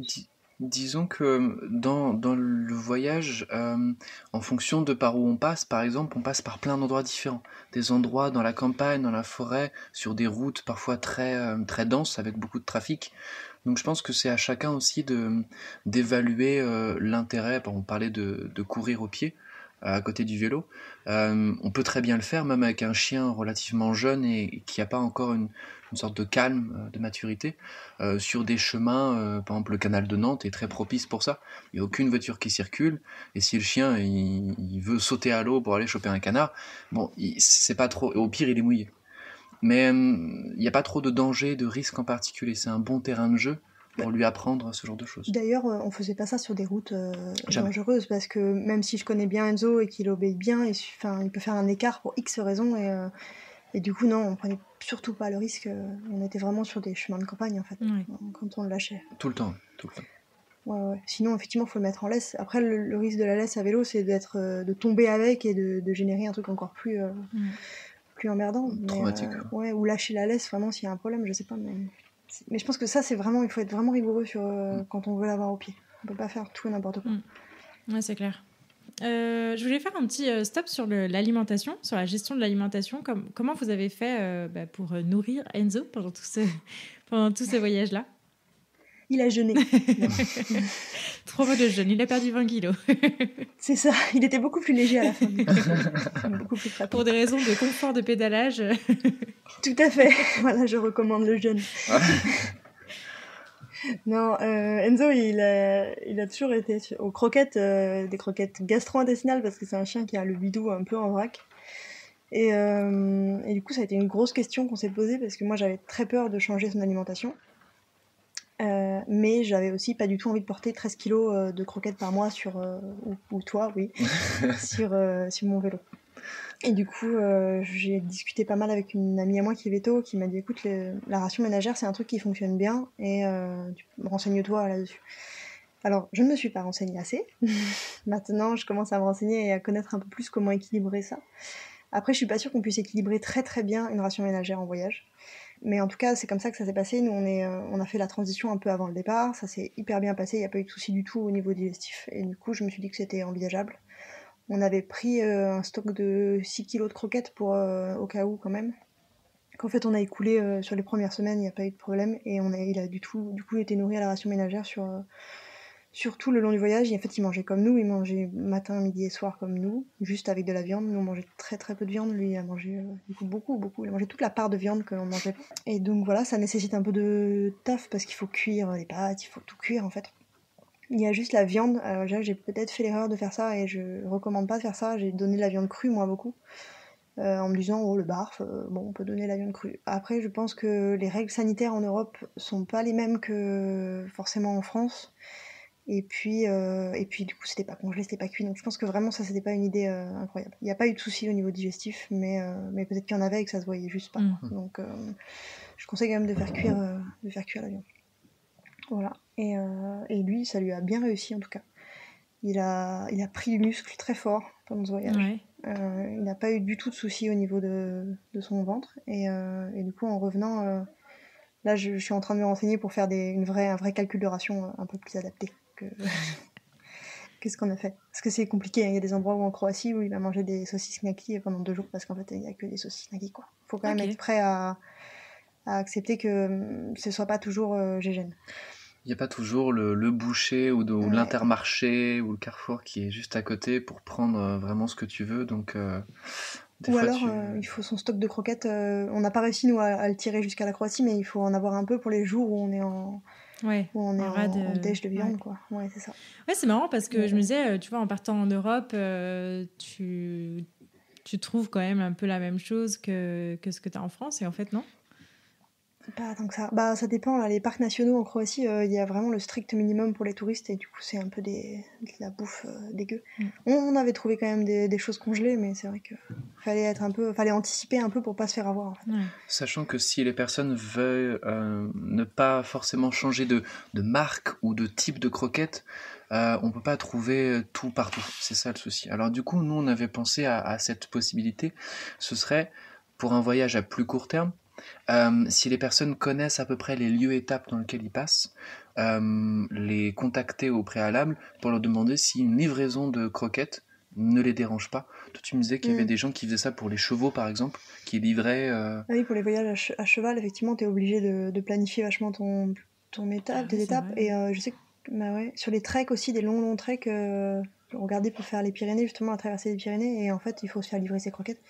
disons que dans le voyage, en fonction de par où on passe, par exemple, on passe par plein d'endroits différents. Des endroits dans la campagne, dans la forêt, sur des routes parfois très, très denses, avec beaucoup de trafic. Donc je pense que c'est à chacun aussi d'évaluer l'intérêt. On parlait de courir au pied à côté du vélo. On peut très bien le faire, même avec un chien relativement jeune et qui n'a pas encore une sorte de calme, de maturité, sur des chemins, par exemple le canal de Nantes est très propice pour ça. Il n'y a aucune voiture qui circule, et si le chien il veut sauter à l'eau pour aller choper un canard, c'est pas trop, au pire il est mouillé. Mais il n'y a pas trop de danger, de risque en particulier. C'est un bon terrain de jeu pour lui apprendre ce genre de choses. D'ailleurs, on faisait pas ça sur des routes dangereuses, parce que même si je connais bien Enzo et qu'il obéit bien, il peut faire un écart pour X raisons, et du coup, non, on prenait surtout pas le risque. On était vraiment sur des chemins de campagne, en fait, quand on le lâchait. Tout le temps. Ouais. Sinon, effectivement, il faut le mettre en laisse. Après, le risque de la laisse à vélo, c'est de tomber avec et de générer un truc encore plus emmerdant. Traumatique. Ou lâcher la laisse, vraiment, s'il y a un problème, je sais pas. Mais je pense que ça, il faut être vraiment rigoureux quand on veut l'avoir au pied. On peut pas faire tout et n'importe quoi. Ouais, c'est clair. Je voulais faire un petit stop sur l'alimentation, sur la gestion de l'alimentation. Comment vous avez fait pour nourrir Enzo pendant tout ce voyage-là? Il a jeûné. Non. 3 mois de jeûne, il a perdu 20 kilos. C'est ça, il était beaucoup plus léger à la fin. Beaucoup plus pratique. Pour des raisons de confort de pédalage. Tout à fait. Voilà, je recommande le jeûne. Non, Enzo, il a toujours été aux croquettes, des croquettes gastro-intestinales, parce que c'est un chien qui a le bidou un peu en vrac. Et du coup, ça a été une grosse question qu'on s'est posée, parce que moi, j'avais très peur de changer son alimentation. Mais j'avais aussi pas du tout envie de porter 13 kilos de croquettes par mois ou toi, oui, sur mon vélo. Et du coup, j'ai discuté pas mal avec une amie à moi qui est véto, qui m'a dit écoute, la ration ménagère, c'est un truc qui fonctionne bien, et renseigne-toi là-dessus. Alors, je ne me suis pas renseignée assez. Maintenant, je commence à me renseigner et à connaître un peu plus comment équilibrer ça. Après, je suis pas sûre qu'on puisse équilibrer très très bien une ration ménagère en voyage. Mais en tout cas, c'est comme ça que ça s'est passé. Nous, on a fait la transition un peu avant le départ. Ça s'est hyper bien passé. Il n'y a pas eu de soucis du tout au niveau digestif. Et du coup, je me suis dit que c'était envisageable. On avait pris un stock de 6 kilos de croquettes au cas où, quand même. Qu'en fait, on a écoulé sur les premières semaines. Il n'y a pas eu de problème. Et il a du coup été nourri à la ration ménagère sur tout le long du voyage. Et en fait, il mangeait comme nous. Il mangeait matin, midi et soir comme nous, juste avec de la viande. Nous, on mangeait très très peu de viande. Lui, il a mangé du coup beaucoup. Il a mangé toute la part de viande que l'on mangeait. Et donc voilà, ça nécessite un peu de taf parce qu'il faut cuire les pâtes, il faut tout cuire en fait. Il y a juste la viande. Alors j'ai peut-être fait l'erreur de faire ça et je recommande pas de faire ça. J'ai donné de la viande crue, moi, beaucoup. En me disant, oh, le barf, bon, on peut donner la viande crue. Après, je pense que les règles sanitaires en Europe sont pas les mêmes que forcément en France. Et puis du coup, c'était pas congelé, c'était pas cuit. Donc je pense que vraiment, ça, c'était pas une idée incroyable. Il n'y a pas eu de soucis au niveau digestif, mais peut-être qu'il y en avait et que ça se voyait juste pas. Donc je conseille quand même de faire cuire la viande. Voilà. Et lui, ça lui a bien réussi en tout cas. Il a pris du muscle très fort pendant ce voyage. Ouais. Il n'a pas eu du tout de soucis au niveau de son ventre. Et du coup, en revenant, là, je suis en train de me renseigner pour faire un vrai calcul de ration un peu plus adapté que ce qu'on a fait. Parce que c'est compliqué, hein. Il y a des endroits où en Croatie où il va manger des saucisses gnocchi pendant 2 jours parce qu'en fait, il n'y a que des saucisses gnocchi, quoi. Faut quand même être prêt à accepter que ce soit pas toujours gégène. Il n'y a pas toujours le boucher ou l'Intermarché ou le Carrefour qui est juste à côté pour prendre vraiment ce que tu veux. Donc, ou alors, il faut son stock de croquettes. On n'a pas réussi, nous, à le tirer jusqu'à la Croatie, mais il faut en avoir un peu pour les jours où on est en déj de viande, quoi. Ouais, c'est ça. Ouais, c'est marrant parce que je me disais, tu vois, en partant en Europe, tu trouves quand même un peu la même chose que ce que tu as en France, et en fait, non ? Pas tant que ça. Bah, ça dépend, là. Les parcs nationaux en Croatie, il y a vraiment le strict minimum pour les touristes, et du coup, c'est un peu de la bouffe dégueu. On avait trouvé quand même des choses congelées, mais c'est vrai que fallait anticiper un peu pour pas se faire avoir, en fait. Sachant que si les personnes veulent ne pas forcément changer de marque ou de type de croquette, on peut pas trouver tout partout. C'est ça le souci. Alors du coup, nous, on avait pensé à cette possibilité. Ce serait, pour un voyage à plus court terme, si les personnes connaissent à peu près les lieux étapes dans lesquels ils passent, les contacter au préalable pour leur demander si une livraison de croquettes ne les dérange pas. Toi, tu me disais qu'il y avait des gens qui faisaient ça pour les chevaux, par exemple, qui livraient... Ah oui, pour les voyages à cheval, effectivement, t'es obligé de planifier vachement tes étapes. Et je sais que sur les treks aussi, des longs treks, regardez pour faire les Pyrénées, justement, la traversée des Pyrénées, et en fait, il faut se faire livrer ses croquettes.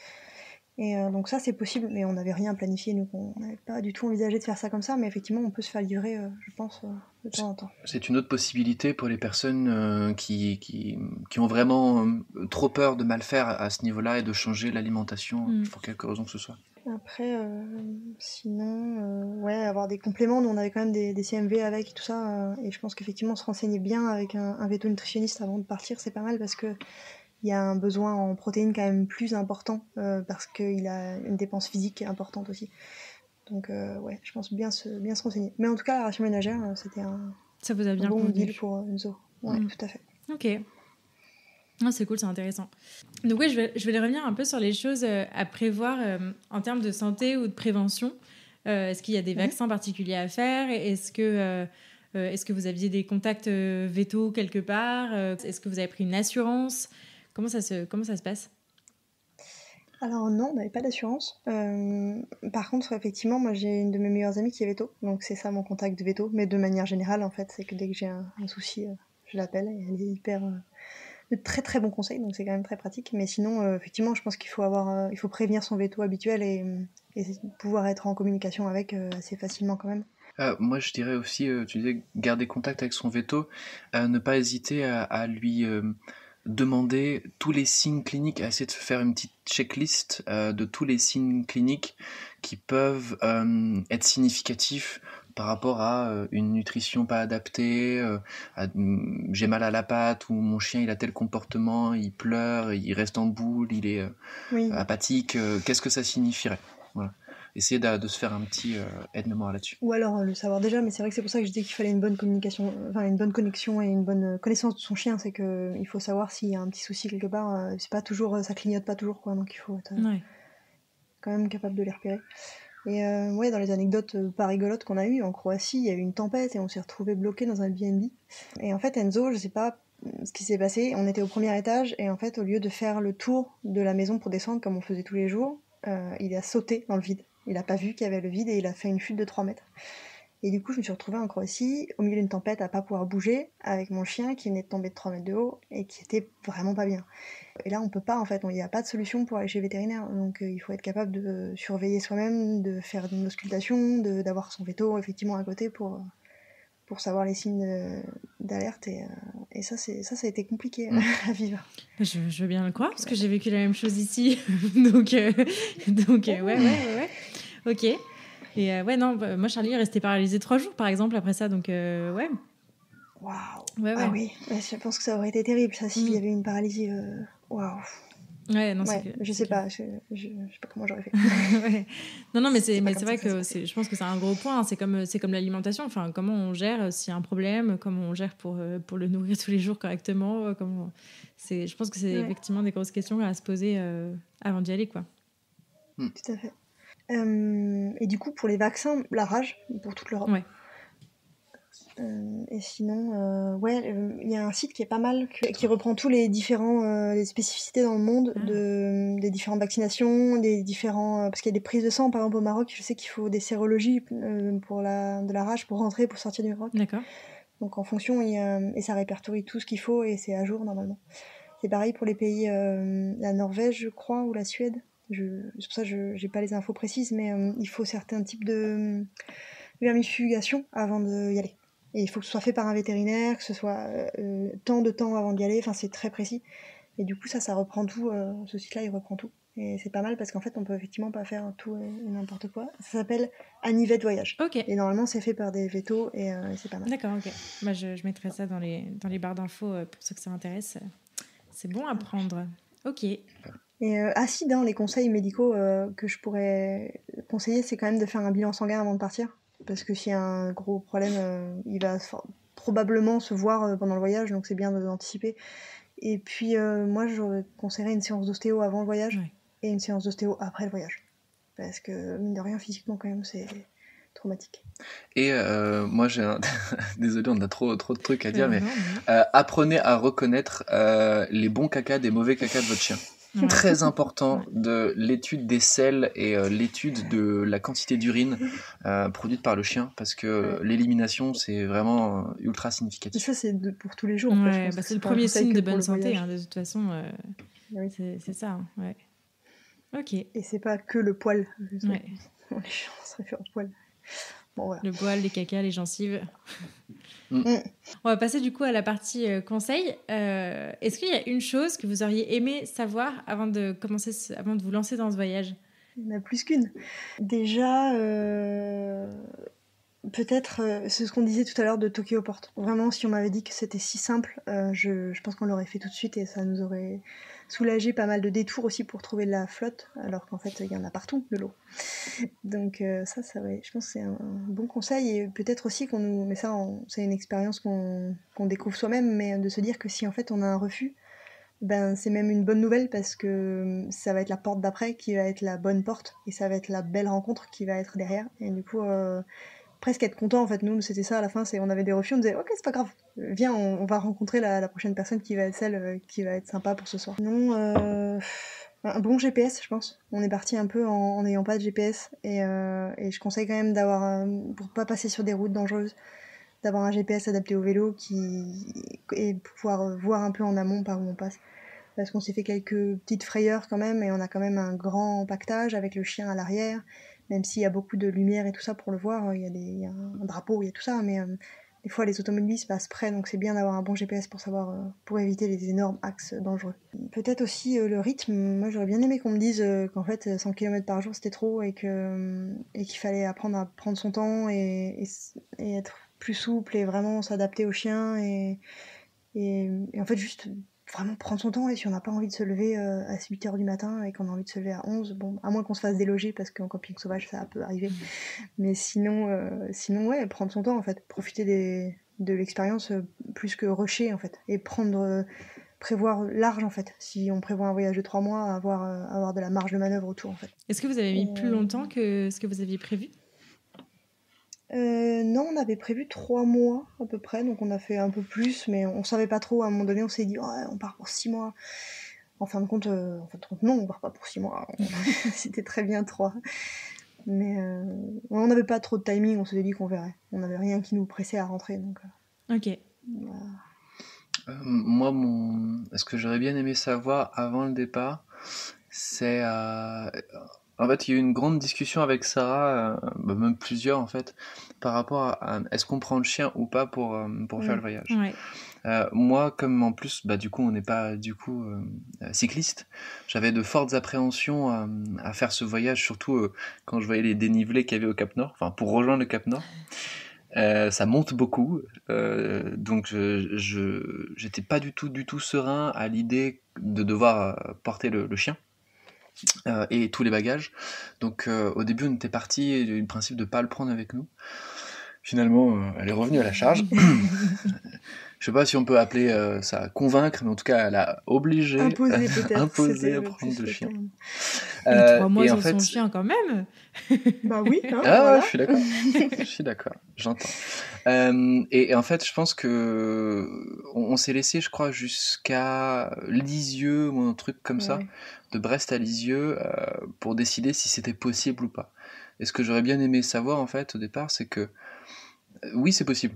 Et donc ça, c'est possible, mais on n'avait rien planifié, nous, on n'avait pas du tout envisagé de faire ça comme ça, mais effectivement, on peut se faire livrer, je pense, de temps en temps. C'est une autre possibilité pour les personnes qui ont vraiment trop peur de mal faire à ce niveau-là et de changer l'alimentation pour quelque raison que ce soit. Après, sinon, avoir des compléments, nous on avait quand même des CMV avec et tout ça, et je pense qu'effectivement se renseigner bien avec un véto-nutritionniste avant de partir, c'est pas mal parce que il y a un besoin en protéines quand même plus important parce qu'il a une dépense physique importante aussi. Donc je pense bien se renseigner. Mais en tout cas, la ration ménagère, c'était ça vous a bien bon convenu. deal pour Enzo. Ouais, tout à fait. Ok. Ah, c'est cool, c'est intéressant. Donc oui, je vais revenir un peu sur les choses à prévoir en termes de santé ou de prévention. Est-ce qu'il y a des vaccins particuliers à faire ? Est-ce que vous aviez des contacts véto quelque part ? Est-ce que vous avez pris une assurance ? Comment ça se passe ? Alors non, on n'avait pas d'assurance. Par contre, effectivement, moi j'ai une de mes meilleures amies qui est veto, donc c'est ça mon contact de veto. Mais de manière générale, en fait, c'est que dès que j'ai un souci, je l'appelle et elle est hyper de très très bons conseils, donc c'est quand même très pratique. Mais sinon, effectivement, je pense qu'il faut il faut prévenir son veto habituel et pouvoir être en communication avec assez facilement quand même. Moi, je dirais aussi, tu disais, garder contact avec son veto, ne pas hésiter à lui demander tous les signes cliniques, à essayer de faire une petite checklist de tous les signes cliniques qui peuvent être significatifs par rapport à une nutrition pas adaptée, j'ai mal à la patte, ou mon chien il a tel comportement, il pleure, il reste en boule, il est apathique, qu'est-ce que ça signifierait? Voilà. Essayer de se faire un petit aide-mémoire là-dessus. Ou alors le savoir déjà, mais c'est vrai que c'est pour ça que je dis qu'il fallait une bonne communication, enfin une bonne connexion et une bonne connaissance de son chien, c'est que il faut savoir s'il y a un petit souci quelque part, c'est pas toujours, ça clignote pas toujours quoi, donc il faut être quand même capable de les repérer. Et ouais, dans les anecdotes pas rigolotes qu'on a eues, en Croatie, il y a eu une tempête et on s'est retrouvés bloqués dans un B&B. Et en fait, Enzo, je sais pas ce qui s'est passé, on était au premier étage et en fait, au lieu de faire le tour de la maison pour descendre comme on faisait tous les jours, il a sauté dans le vide. Il a pas vu qu'il y avait le vide et il a fait une chute de 3 mètres. Et du coup, je me suis retrouvée en Croatie, au milieu d'une tempête, à pas pouvoir bouger, avec mon chien qui venait de tomber de 3 mètres de haut et qui était vraiment pas bien. Et là, on peut pas, en fait, il n'y a pas de solution pour aller chez le vétérinaire. Donc, il faut être capable de surveiller soi-même, de faire une auscultation, d'avoir son veto, effectivement, à côté pour savoir les signes d'alerte. Et ça, ça a été compliqué à vivre. Je veux bien le croire, parce que j'ai vécu la même chose ici. donc, ouais. Ok. Et ouais, non, moi, Charlie est resté paralysé 3 jours, par exemple, après ça. Donc, ouais. Waouh. Ouais. Ah oui, je pense que ça aurait été terrible, ça, s'il y avait une paralysie. Waouh. Ouais, non, je sais pas, je sais pas comment j'aurais fait. Ouais. Non, mais c'est vrai que je pense que c'est un gros point. Hein. C'est comme l'alimentation. Enfin, comment on gère s'il y a un problème, comment on gère pour le nourrir tous les jours correctement. Je pense que c'est effectivement des grosses questions à se poser avant d'y aller, quoi. Tout à fait. Et du coup, pour les vaccins, la rage pour toute l'Europe. Ouais. Et sinon, il y a un site qui est pas mal, qui reprend tous les différents les spécificités dans le monde des différentes vaccinations, des différents parce qu'il y a des prises de sang, par exemple au Maroc, je sais qu'il faut des sérologies pour de la rage pour rentrer, pour sortir du Maroc. D'accord. Donc en fonction, et ça répertorie tout ce qu'il faut et c'est à jour normalement. C'est pareil pour les pays, la Norvège, je crois, ou la Suède. C'est pour ça que j'ai pas les infos précises, mais il faut certains types de vermifugation avant d'y aller. Et il faut que ce soit fait par un vétérinaire, que ce soit tant de temps avant d'y aller, enfin c'est très précis. Et du coup ça reprend tout, ce site-là il reprend tout. Et c'est pas mal parce qu'en fait on peut effectivement pas faire tout et n'importe quoi. Ça s'appelle Anivet Voyage. Okay. Et normalement c'est fait par des vétos et c'est pas mal. D'accord, ok. Bah, je mettrai ça dans les barres d'infos pour ceux que ça intéresse. C'est bon à prendre. Ok. Et les conseils médicaux que je pourrais conseiller, c'est quand même de faire un bilan sanguin avant de partir. Parce que s'il y a un gros problème, il va probablement se voir pendant le voyage, donc c'est bien d'anticiper. Et puis moi, je conseillerais une séance d'ostéo avant le voyage et une séance d'ostéo après le voyage. Parce que, mine de rien, physiquement, quand même, c'est traumatique. Et moi, désolé, on a trop de trucs à dire, mais apprenez à reconnaître les bons cacas des mauvais cacas de votre chien. Ouais. Très important de l'étude des selles et l'étude de la quantité d'urine produite par le chien, parce que l'élimination, c'est vraiment ultra significatif. Et ça, c'est pour tous les jours. Ouais, c'est le premier signe de bonne santé, de toute façon. C'est ça. Hein, ouais. Ok. Et c'est pas que le poil. Les chiens, on se réfère au poil. Bon, voilà. Le poil, les cacas, les gencives. On va passer du coup à la partie conseil. Est-ce qu'il y a une chose que vous auriez aimé savoir avant de vous lancer dans ce voyage ? Il y en a plus qu'une. Déjà, peut-être, c'est ce qu'on disait tout à l'heure de Tokyo Port. Vraiment, si on m'avait dit que c'était si simple, je pense qu'on l'aurait fait tout de suite et ça nous aurait soulagé pas mal de détours aussi pour trouver de la flotte, alors qu'en fait, il y en a partout, de l'eau. Donc ça je pense que c'est un bon conseil. Et peut-être aussi mais ça, c'est une expérience qu'on découvre soi-même, mais de se dire que si en fait on a un refus, ben c'est même une bonne nouvelle parce que ça va être la porte d'après qui va être la bonne porte et ça va être la belle rencontre qui va être derrière. Et du coup, presque être content en fait. Nous, c'était ça à la fin, on avait des refus, on disait ok, c'est pas grave, viens, on va rencontrer la prochaine personne qui va être celle qui va être sympa pour ce soir. Non, Un bon GPS, je pense. On est parti un peu en n'ayant pas de GPS et je conseille quand même d'avoir, pour pas passer sur des routes dangereuses, d'avoir un GPS adapté au vélo et pour pouvoir voir un peu en amont par où on passe. Parce qu'on s'est fait quelques petites frayeurs quand même et on a quand même un grand pactage avec le chien à l'arrière, même s'il y a beaucoup de lumière et tout ça pour le voir, il y a un drapeau, il y a tout ça, mais des fois les automobilistes passent près, donc c'est bien d'avoir un bon GPS pour savoir, pour éviter les énormes axes dangereux. Peut-être aussi le rythme. Moi j'aurais bien aimé qu'on me dise qu'en fait 100 km par jour c'était trop et qu'il fallait apprendre à prendre son temps et être plus souple et vraiment s'adapter au chien et en fait juste vraiment prendre son temps, et si on n'a pas envie de se lever à 8h du matin et qu'on a envie de se lever à 11, bon, à moins qu'on se fasse déloger parce qu'en camping sauvage ça peut arriver, mais sinon ouais, prendre son temps en fait, profiter de l'expérience plus que rusher en fait, et prévoir large en fait, si on prévoit un voyage de 3 mois, avoir de la marge de manœuvre autour en fait. Est-ce que vous avez mis plus longtemps que ce que vous aviez prévu ? Non, on avait prévu 3 mois à peu près, donc on a fait un peu plus, mais on savait pas trop. À un moment donné, on s'est dit, ouais, on part pour 6 mois. En fin de compte, non, on part pas pour 6 mois. C'était très bien 3. Mais on n'avait pas trop de timing, on s'était dit qu'on verrait. On n'avait rien qui nous pressait à rentrer. Donc, ok. Moi, ce que j'aurais bien aimé savoir avant le départ, c'est... En fait, il y a eu une grande discussion avec Sarah, même plusieurs en fait, par rapport à est-ce qu'on prend le chien ou pas pour faire le voyage. Ouais. Moi, comme en plus, du coup, on n'est pas cycliste, j'avais de fortes appréhensions à faire ce voyage, surtout quand je voyais les dénivelés qu'il y avait au Cap Nord, enfin pour rejoindre le Cap Nord. Ça monte beaucoup, donc j'étais pas du tout serein à l'idée de devoir porter le chien. Et tous les bagages. Donc au début on était parti du principe de pas le prendre avec nous. Finalement elle est revenue à la charge. Je sais pas si on peut appeler ça convaincre, mais en tout cas elle a obligé, imposé à prendre le chien. Et 3 mois et en sans fait, son chien quand même. Bah oui, hein, ah voilà. je suis d'accord. Je suis d'accord, j'entends. Et en fait je pense que on s'est laissé, je crois, jusqu'à Lisieux ou un truc comme ça, de Brest à Lisieux, pour décider si c'était possible ou pas. Et ce que j'aurais bien aimé savoir en fait au départ, c'est que oui, c'est possible.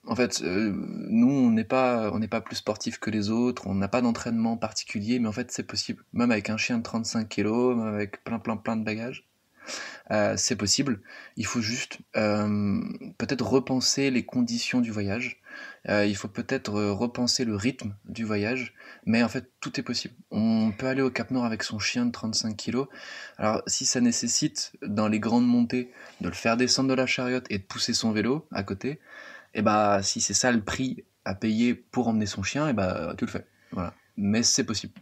En fait, nous, on n'est pas plus sportifs que les autres, on n'a pas d'entraînement particulier, mais en fait, c'est possible. Même avec un chien de 35 kilos, même avec plein de bagages, c'est possible. Il faut juste peut-être repenser les conditions du voyage. Il faut peut-être repenser le rythme du voyage, mais en fait, tout est possible. On peut aller au Cap Nord avec son chien de 35 kilos. Alors, si ça nécessite, dans les grandes montées, de le faire descendre de la chariote et de pousser son vélo à côté, et si c'est ça le prix à payer pour emmener son chien, tu le fais. Voilà. Mais c'est possible.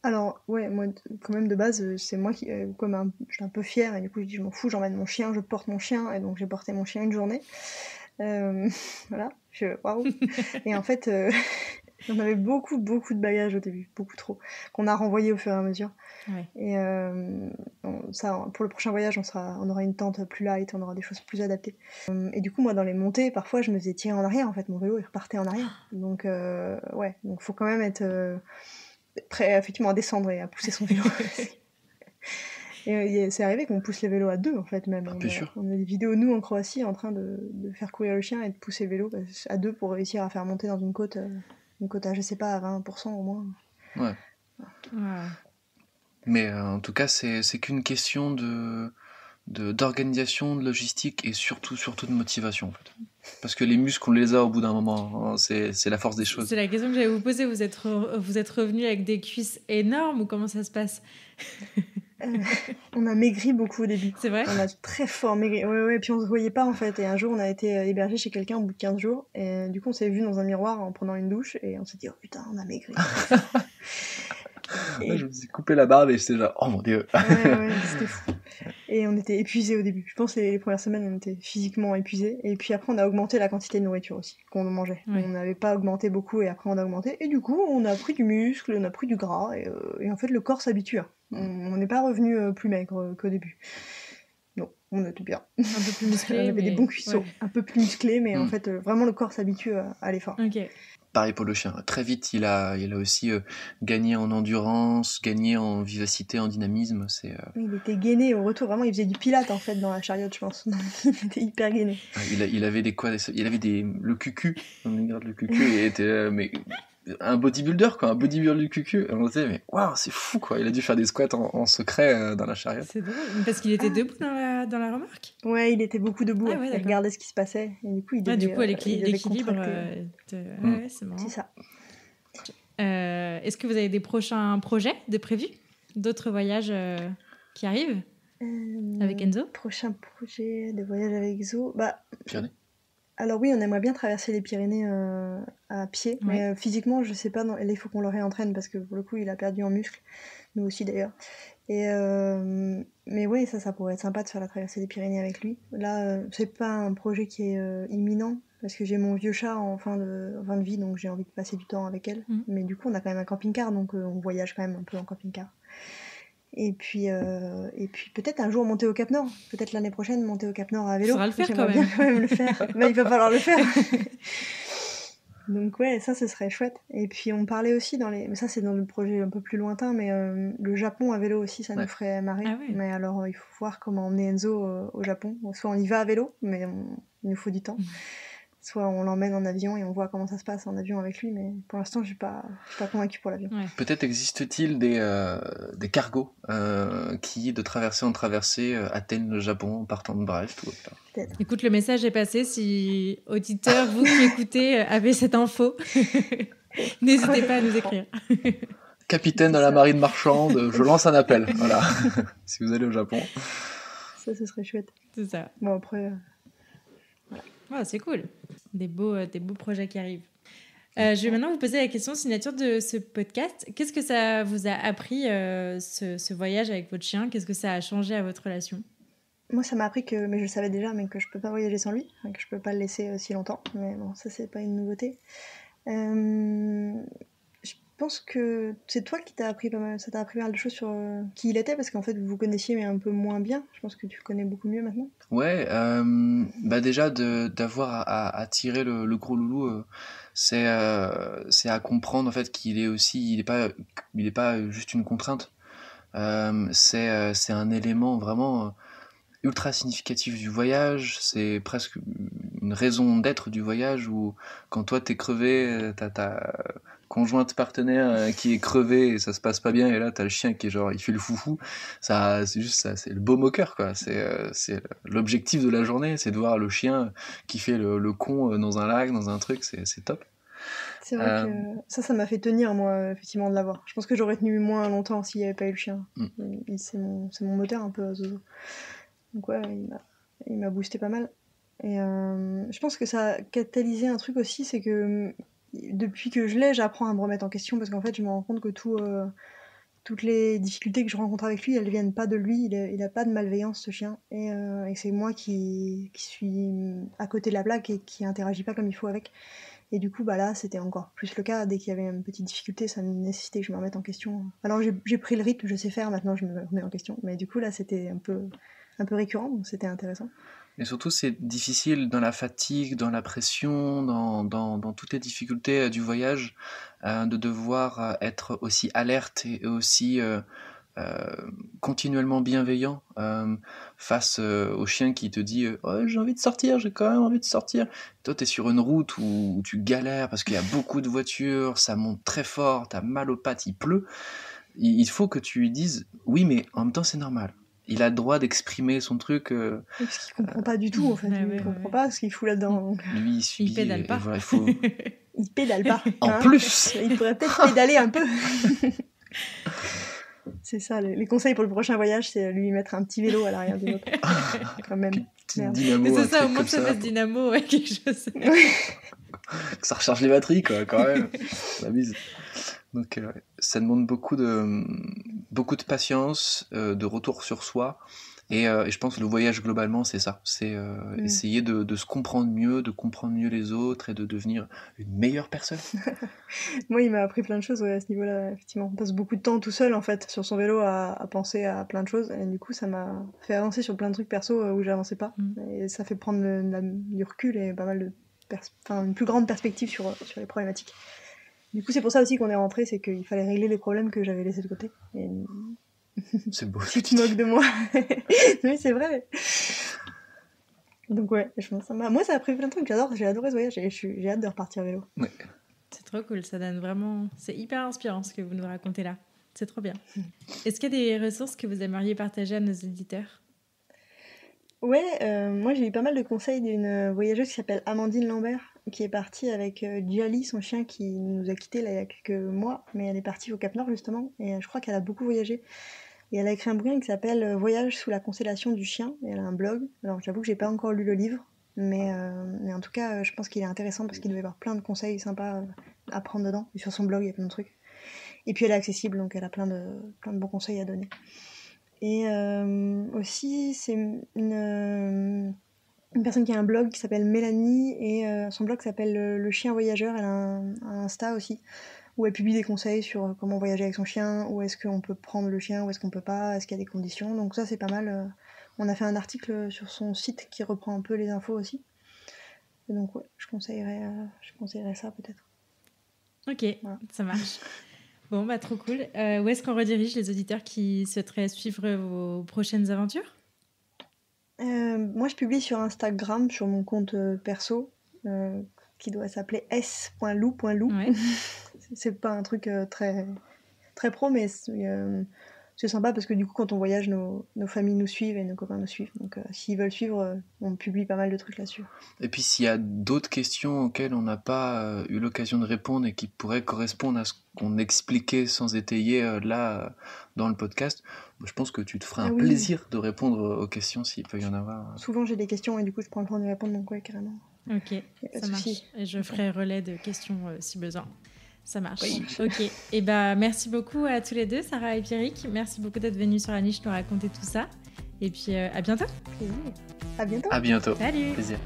Alors, ouais, moi, quand même, de base, c'est moi qui, je suis un peu fière, et du coup, je dis, je m'en fous, j'emmène mon chien, je porte mon chien, et donc j'ai porté mon chien une journée. Voilà, waouh. Et en fait, on avait beaucoup de bagages au début, beaucoup trop, qu'on a renvoyé au fur et à mesure. Ouais. Et ça, pour le prochain voyage, on aura une tente plus light, on aura des choses plus adaptées. Et du coup, moi, dans les montées, parfois, je me faisais tirer en arrière, en fait, mon vélo, il repartait en arrière. Donc, donc faut quand même être prêt, effectivement, à descendre et à pousser son vélo. Et c'est arrivé qu'on pousse les vélos à deux, en fait, même. On a des vidéos, nous, en Croatie, en train de faire courir le chien et de pousser le vélo à deux pour réussir à faire monter dans une côte à, je sais pas, à 20% au moins. Ouais. Mais en tout cas, c'est qu'une question d'organisation, de logistique et surtout de motivation, en fait. Parce que les muscles, on les a au bout d'un moment, hein, c'est la force des choses. C'est la question que j'allais vous poser. Vous êtes revenu avec des cuisses énormes ou comment ça se passe? On a maigri beaucoup au début. C'est vrai? On a très fort maigri. Ouais, puis on se voyait pas en fait. Et un jour, on a été hébergé chez quelqu'un au bout de 15 jours. Et du coup, on s'est vu dans un miroir en prenant une douche. Et on s'est dit, oh putain, on a maigri. Et... je me suis coupé la barbe et j'étais genre, oh mon dieu. Ouais, c'était fou. Et on était épuisés au début. Je pense que les premières semaines, on était physiquement épuisés. Et puis après, on a augmenté la quantité de nourriture aussi qu'on mangeait. Ouais. On n'avait pas augmenté beaucoup et après, on a augmenté. Et du coup, on a pris du muscle, on a pris du gras. Et en fait, le corps s'habitue. On n'est pas revenu plus maigre qu'au début. non, on était bien. Un peu plus On musclé, avait mais... des bons cuissots, ouais. un peu plus musclés, mais en Mm. fait, vraiment, le corps s'habitue à l'effort. Ok. Pareil pour le chien. Très vite, il a aussi gagné en endurance, gagné en vivacité, en dynamisme. Il était gainé au retour, vraiment, il faisait du pilate, en fait, dans la chariote, je pense. Il était hyper gainé. Il avait des quoi il avait le cucu. On regarde le cucu et était mais un bodybuilder quoi, un bodybuilder du cucu. Et on se disait mais waouh, c'est fou quoi. Il a dû faire des squats en secret dans la chariote. C'est drôle. Parce qu'il était debout dans la remorque. Ouais, il était beaucoup debout, Ah ouais, il d'accord. regardait ce qui se passait, et du coup, il devait, Du coup, il devait l'équilibre... contracter. Ouais, c'est marrant. C'est ça. Est-ce que vous avez des prochains projets de prévus? D'autres voyages qui arrivent avec Enzo? Prochain projet de voyage avec Zo, bah... Pyrénées. Alors oui, on aimerait bien traverser les Pyrénées à pied, Ouais. mais physiquement, je sais pas, là, il faut qu'on le réentraîne, parce que pour le coup, il a perdu en muscle, nous aussi d'ailleurs. Mais ouais, ça pourrait être sympa de faire la traversée des Pyrénées avec lui. Là, c'est pas un projet qui est imminent, parce que j'ai mon vieux chat en fin de vie, donc j'ai envie de passer du temps avec elle. Mais du coup, on a quand même un camping-car, donc on voyage quand même un peu en camping-car. Et puis peut-être un jour monter au Cap Nord. Peut-être l'année prochaine monter au Cap Nord à vélo. Faudra le faire J'aimerais quand bien même. quand même le faire. Il va falloir le faire. Donc ouais, ça ce serait chouette. Et puis on parlait aussi mais ça c'est dans le projet un peu plus lointain, mais le Japon à vélo aussi, ça nous ferait marrer. Ah ouais. Mais alors il faut voir comment emmener Enzo au Japon. Soit on y va à vélo, mais il nous faut du temps. Soit on l'emmène en avion et on voit comment ça se passe en avion avec lui, mais pour l'instant je suis pas convaincue pour l'avion. Ouais. Peut-être existe-t-il des cargos qui, de traversée en traversée, atteignent le Japon en partant de Brest ou autre. Peut-être. Écoute, le message est passé. Si auditeurs, vous qui écoutez, avez cette info, n'hésitez pas à nous écrire. Capitaine de la marine marchande, je lance un appel. Voilà. Si vous allez au Japon. Ça ce serait chouette. C'est ça. Bon après... Oh, c'est cool. Des beaux projets qui arrivent. Je vais maintenant vous poser la question signature de ce podcast. Qu'est-ce que ça vous a appris, ce voyage avec votre chien? Qu'est-ce que ça a changé à votre relation? Moi, ça m'a appris mais je le savais déjà, mais que je peux pas voyager sans lui, que je peux pas le laisser si longtemps. Mais bon, ça, c'est pas une nouveauté. Je pense que c'est toi qui t'as appris pas mal, ça t'a appris pas mal de choses sur qui il était, parce qu'en fait, vous vous connaissiez, mais un peu moins bien. Je pense que tu le connais beaucoup mieux maintenant. Ouais, déjà d'avoir à tirer le gros loulou, c'est à comprendre en fait qu'il est aussi, il est pas juste une contrainte. C'est un élément vraiment ultra significatif du voyage. C'est presque une raison d'être du voyage où quand toi t'es crevé, t'as ta conjointe partenaire qui est crevé et ça se passe pas bien, et là t'as le chien qui est genre il fait le foufou. Ça, c'est juste ça, c'est le baume au cœur quoi. C'est l'objectif de la journée, c'est de voir le chien qui fait le con dans un lac, dans un truc, c'est top. C'est vrai que ça m'a fait tenir, moi, effectivement, de l'avoir. Je pense que j'aurais tenu moins longtemps s'il n'y avait pas eu le chien. C'est mon moteur un peu, Zozo. Donc ouais, il m'a boosté pas mal. Et je pense que ça a catalysé un truc aussi, c'est que depuis que je l'ai, j'apprends à me remettre en question, parce qu'en fait, je me rends compte que toutes les difficultés que je rencontre avec lui, elles viennent pas de lui. Il a pas de malveillance, ce chien. Et c'est moi qui suis à côté de la plaque et qui interagis pas comme il faut avec. Et du coup, là, c'était encore plus le cas. Dès qu'il y avait une petite difficulté, ça nécessitait que je me remette en question. Alors, j'ai pris le rythme, je sais faire, maintenant je me remets en question. Mais du coup, là, c'était un peu récurrent, donc c'était intéressant. Et surtout, c'est difficile dans la fatigue, dans la pression, dans toutes les difficultés du voyage, de devoir être aussi alerte et aussi continuellement bienveillant face au chien qui te dit oh, j'ai envie de sortir, j'ai quand même envie de sortir. Toi, tu es sur une route où tu galères parce qu'il y a beaucoup de voitures, ça monte très fort, tu as mal aux pattes, il pleut. Il faut que tu lui dises oui, mais en même temps, c'est normal. Il a le droit d'exprimer son truc. Parce qu'il comprend pas du tout, en fait. Il comprend pas ce qu'il fout là-dedans. Donc... Lui, il subit. Il pédale pas. Et voilà, il faut... il pédale pas. En plus il pourrait peut-être pédaler un peu. C'est ça, les conseils pour le prochain voyage, c'est lui mettre un petit vélo à l'arrière de l'autre. Quand même. Dynamo, mais c'est ça, au moins que ça fasse dynamo, ouais, quelque chose. Que ça recharge les batteries, quoi, quand même. La mise. Donc, ça demande beaucoup de patience, de retour sur soi Et je pense que le voyage globalement c'est ça, c'est essayer de se comprendre mieux, de comprendre mieux les autres et de devenir une meilleure personne. Moi, il m'a appris plein de choses à ce niveau-là, effectivement. On passe beaucoup de temps tout seul, en fait, sur son vélo à penser à plein de choses. Et du coup, ça m'a fait avancer sur plein de trucs perso où j'avançais pas. Et ça fait prendre du recul et pas mal de une plus grande perspective sur les problématiques. Du coup, c'est pour ça aussi qu'on est rentré, c'est qu'il fallait régler les problèmes que j'avais laissés de côté. Et... C'est beau. Tu te moques de moi. Oui, c'est vrai. Donc ouais, moi ça a pris plein de trucs, j'ai adoré ce voyage et j'ai hâte de repartir à vélo. Ouais. C'est trop cool, ça donne vraiment... C'est hyper inspirant ce que vous nous racontez là. C'est trop bien. Est-ce qu'il y a des ressources que vous aimeriez partager à nos éditeurs ? Ouais, moi j'ai eu pas mal de conseils d'une voyageuse qui s'appelle Amandine Lambert, qui est partie avec Djali, son chien qui nous a quittés là, il y a quelques mois, mais elle est partie au Cap Nord justement, et je crois qu'elle a beaucoup voyagé. Et elle a écrit un bouquin qui s'appelle Voyage sous la constellation du chien, et elle a un blog. Alors j'avoue que j'ai pas encore lu le livre, mais en tout cas je pense qu'il est intéressant parce qu'il doit y avoir plein de conseils sympas à prendre dedans. Et sur son blog il y a plein de trucs. Et puis elle est accessible, donc elle a plein de bons conseils à donner. Et aussi c'est une personne qui a un blog qui s'appelle Mélanie, et son blog s'appelle Le Chien Voyageur. Elle a un Insta aussi, où elle publie des conseils sur comment voyager avec son chien, où est-ce qu'on peut prendre le chien, où est-ce qu'on peut pas, est-ce qu'il y a des conditions. Donc ça c'est pas mal. On a fait un article sur son site qui reprend un peu les infos aussi. Et donc ouais, je conseillerais ça peut-être. Ok, voilà. Ça marche. Bon, bah trop cool. Où est-ce qu'on redirige les auditeurs qui souhaiteraient suivre vos prochaines aventures ? Moi je publie sur Instagram, sur mon compte perso, qui doit s'appeler s.lou.lou. Ouais. C'est pas un truc très, très pro, mais c'est sympa parce que du coup, quand on voyage, nos familles nous suivent et nos copains nous suivent. Donc, s'ils veulent suivre, on publie pas mal de trucs là-dessus. Et puis, s'il y a d'autres questions auxquelles on n'a pas eu l'occasion de répondre et qui pourraient correspondre à ce qu'on expliquait sans étayer là, dans le podcast, je pense que tu te feras un plaisir de répondre aux questions s'il peut y en avoir. Souvent, j'ai des questions et du coup, je prends le temps de répondre, donc ouais, carrément. Ok, ça marche. Et je ferai relais de questions si besoin. Ça marche. Oui. Ok. Et merci beaucoup à tous les deux, Sarah et Pierrick. Merci beaucoup d'être venus sur la niche nous raconter tout ça. Et puis à bientôt. À bientôt. À bientôt. Salut. Plaisir.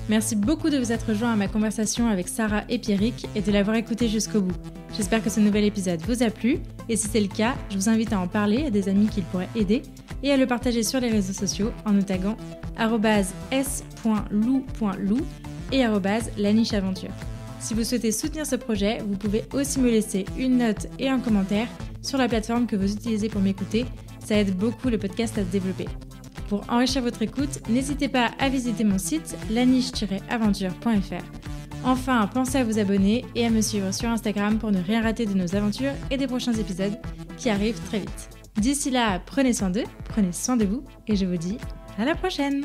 Merci beaucoup de vous être rejoints à ma conversation avec Sarah et Pierrick et de l'avoir écouté jusqu'au bout. J'espère que ce nouvel épisode vous a plu. Et si c'est le cas, je vous invite à en parler à des amis qui le pourraient aider et à le partager sur les réseaux sociaux en nous taguant @s.lou.lou et @lanicheaventure. Si vous souhaitez soutenir ce projet, vous pouvez aussi me laisser une note et un commentaire sur la plateforme que vous utilisez pour m'écouter. Ça aide beaucoup le podcast à se développer. Pour enrichir votre écoute, n'hésitez pas à visiter mon site laniche-aventure.fr. Enfin, pensez à vous abonner et à me suivre sur Instagram pour ne rien rater de nos aventures et des prochains épisodes qui arrivent très vite. D'ici là, prenez soin d'eux, prenez soin de vous et je vous dis à la prochaine!